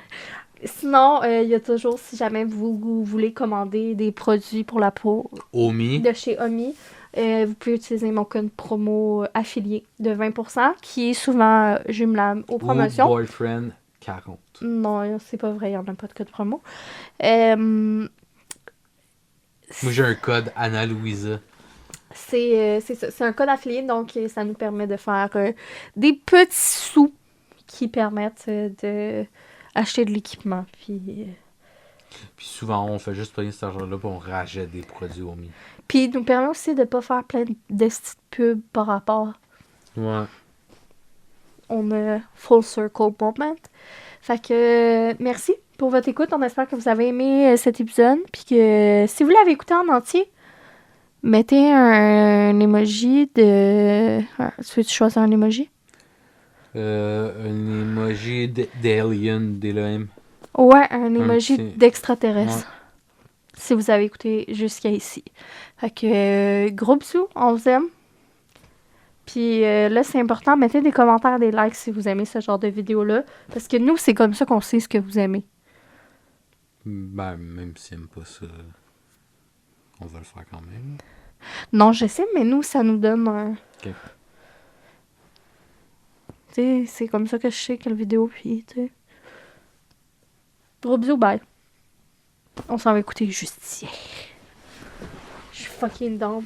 Sinon, il y a toujours, si jamais vous voulez commander des produits pour la peau Omi. de chez Omi, vous pouvez utiliser mon code promo affilié de 20%, qui est souvent jumelable aux Ou promotions. boyfriend 40. Non, c'est pas vrai, il n'y en a pas de code promo. Euh, Moi, j'ai un code Anna Louisa. c'est ça, c'est un code affilié, donc ça nous permet de faire des petits sous qui permettent de acheter de l'équipement. Puis souvent, on fait juste payer cet argent-là pour on rachète des produits Omi. Puis il nous permet aussi de pas faire plein de petites pubs par rapport. Ouais. On a full circle moment. Fait que merci pour votre écoute. On espère que vous avez aimé cet épisode. Puis que si vous l'avez écouté en entier, mettez un emoji de... Tu veux-tu choisir un emoji? Un emoji d'alien, d'Elohim. Ouais, un emoji petit- d'extraterrestre. Ouais. Si vous avez écouté jusqu'à ici. Fait que gros bisous, on vous aime. Puis là, c'est important, mettez des commentaires, des likes si vous aimez ce genre de vidéo-là. Parce que nous, c'est comme ça qu'on sait ce que vous aimez. Ben, même s'il n'aime pas ça, on va le faire quand même. Non, je sais, mais nous, ça nous donne un... Ok. Tu sais, c'est comme ça que je sais quelle vidéo, puis tu sais. Gros bisous, bye. On s'en va écouter Justicier. Je suis fucking down.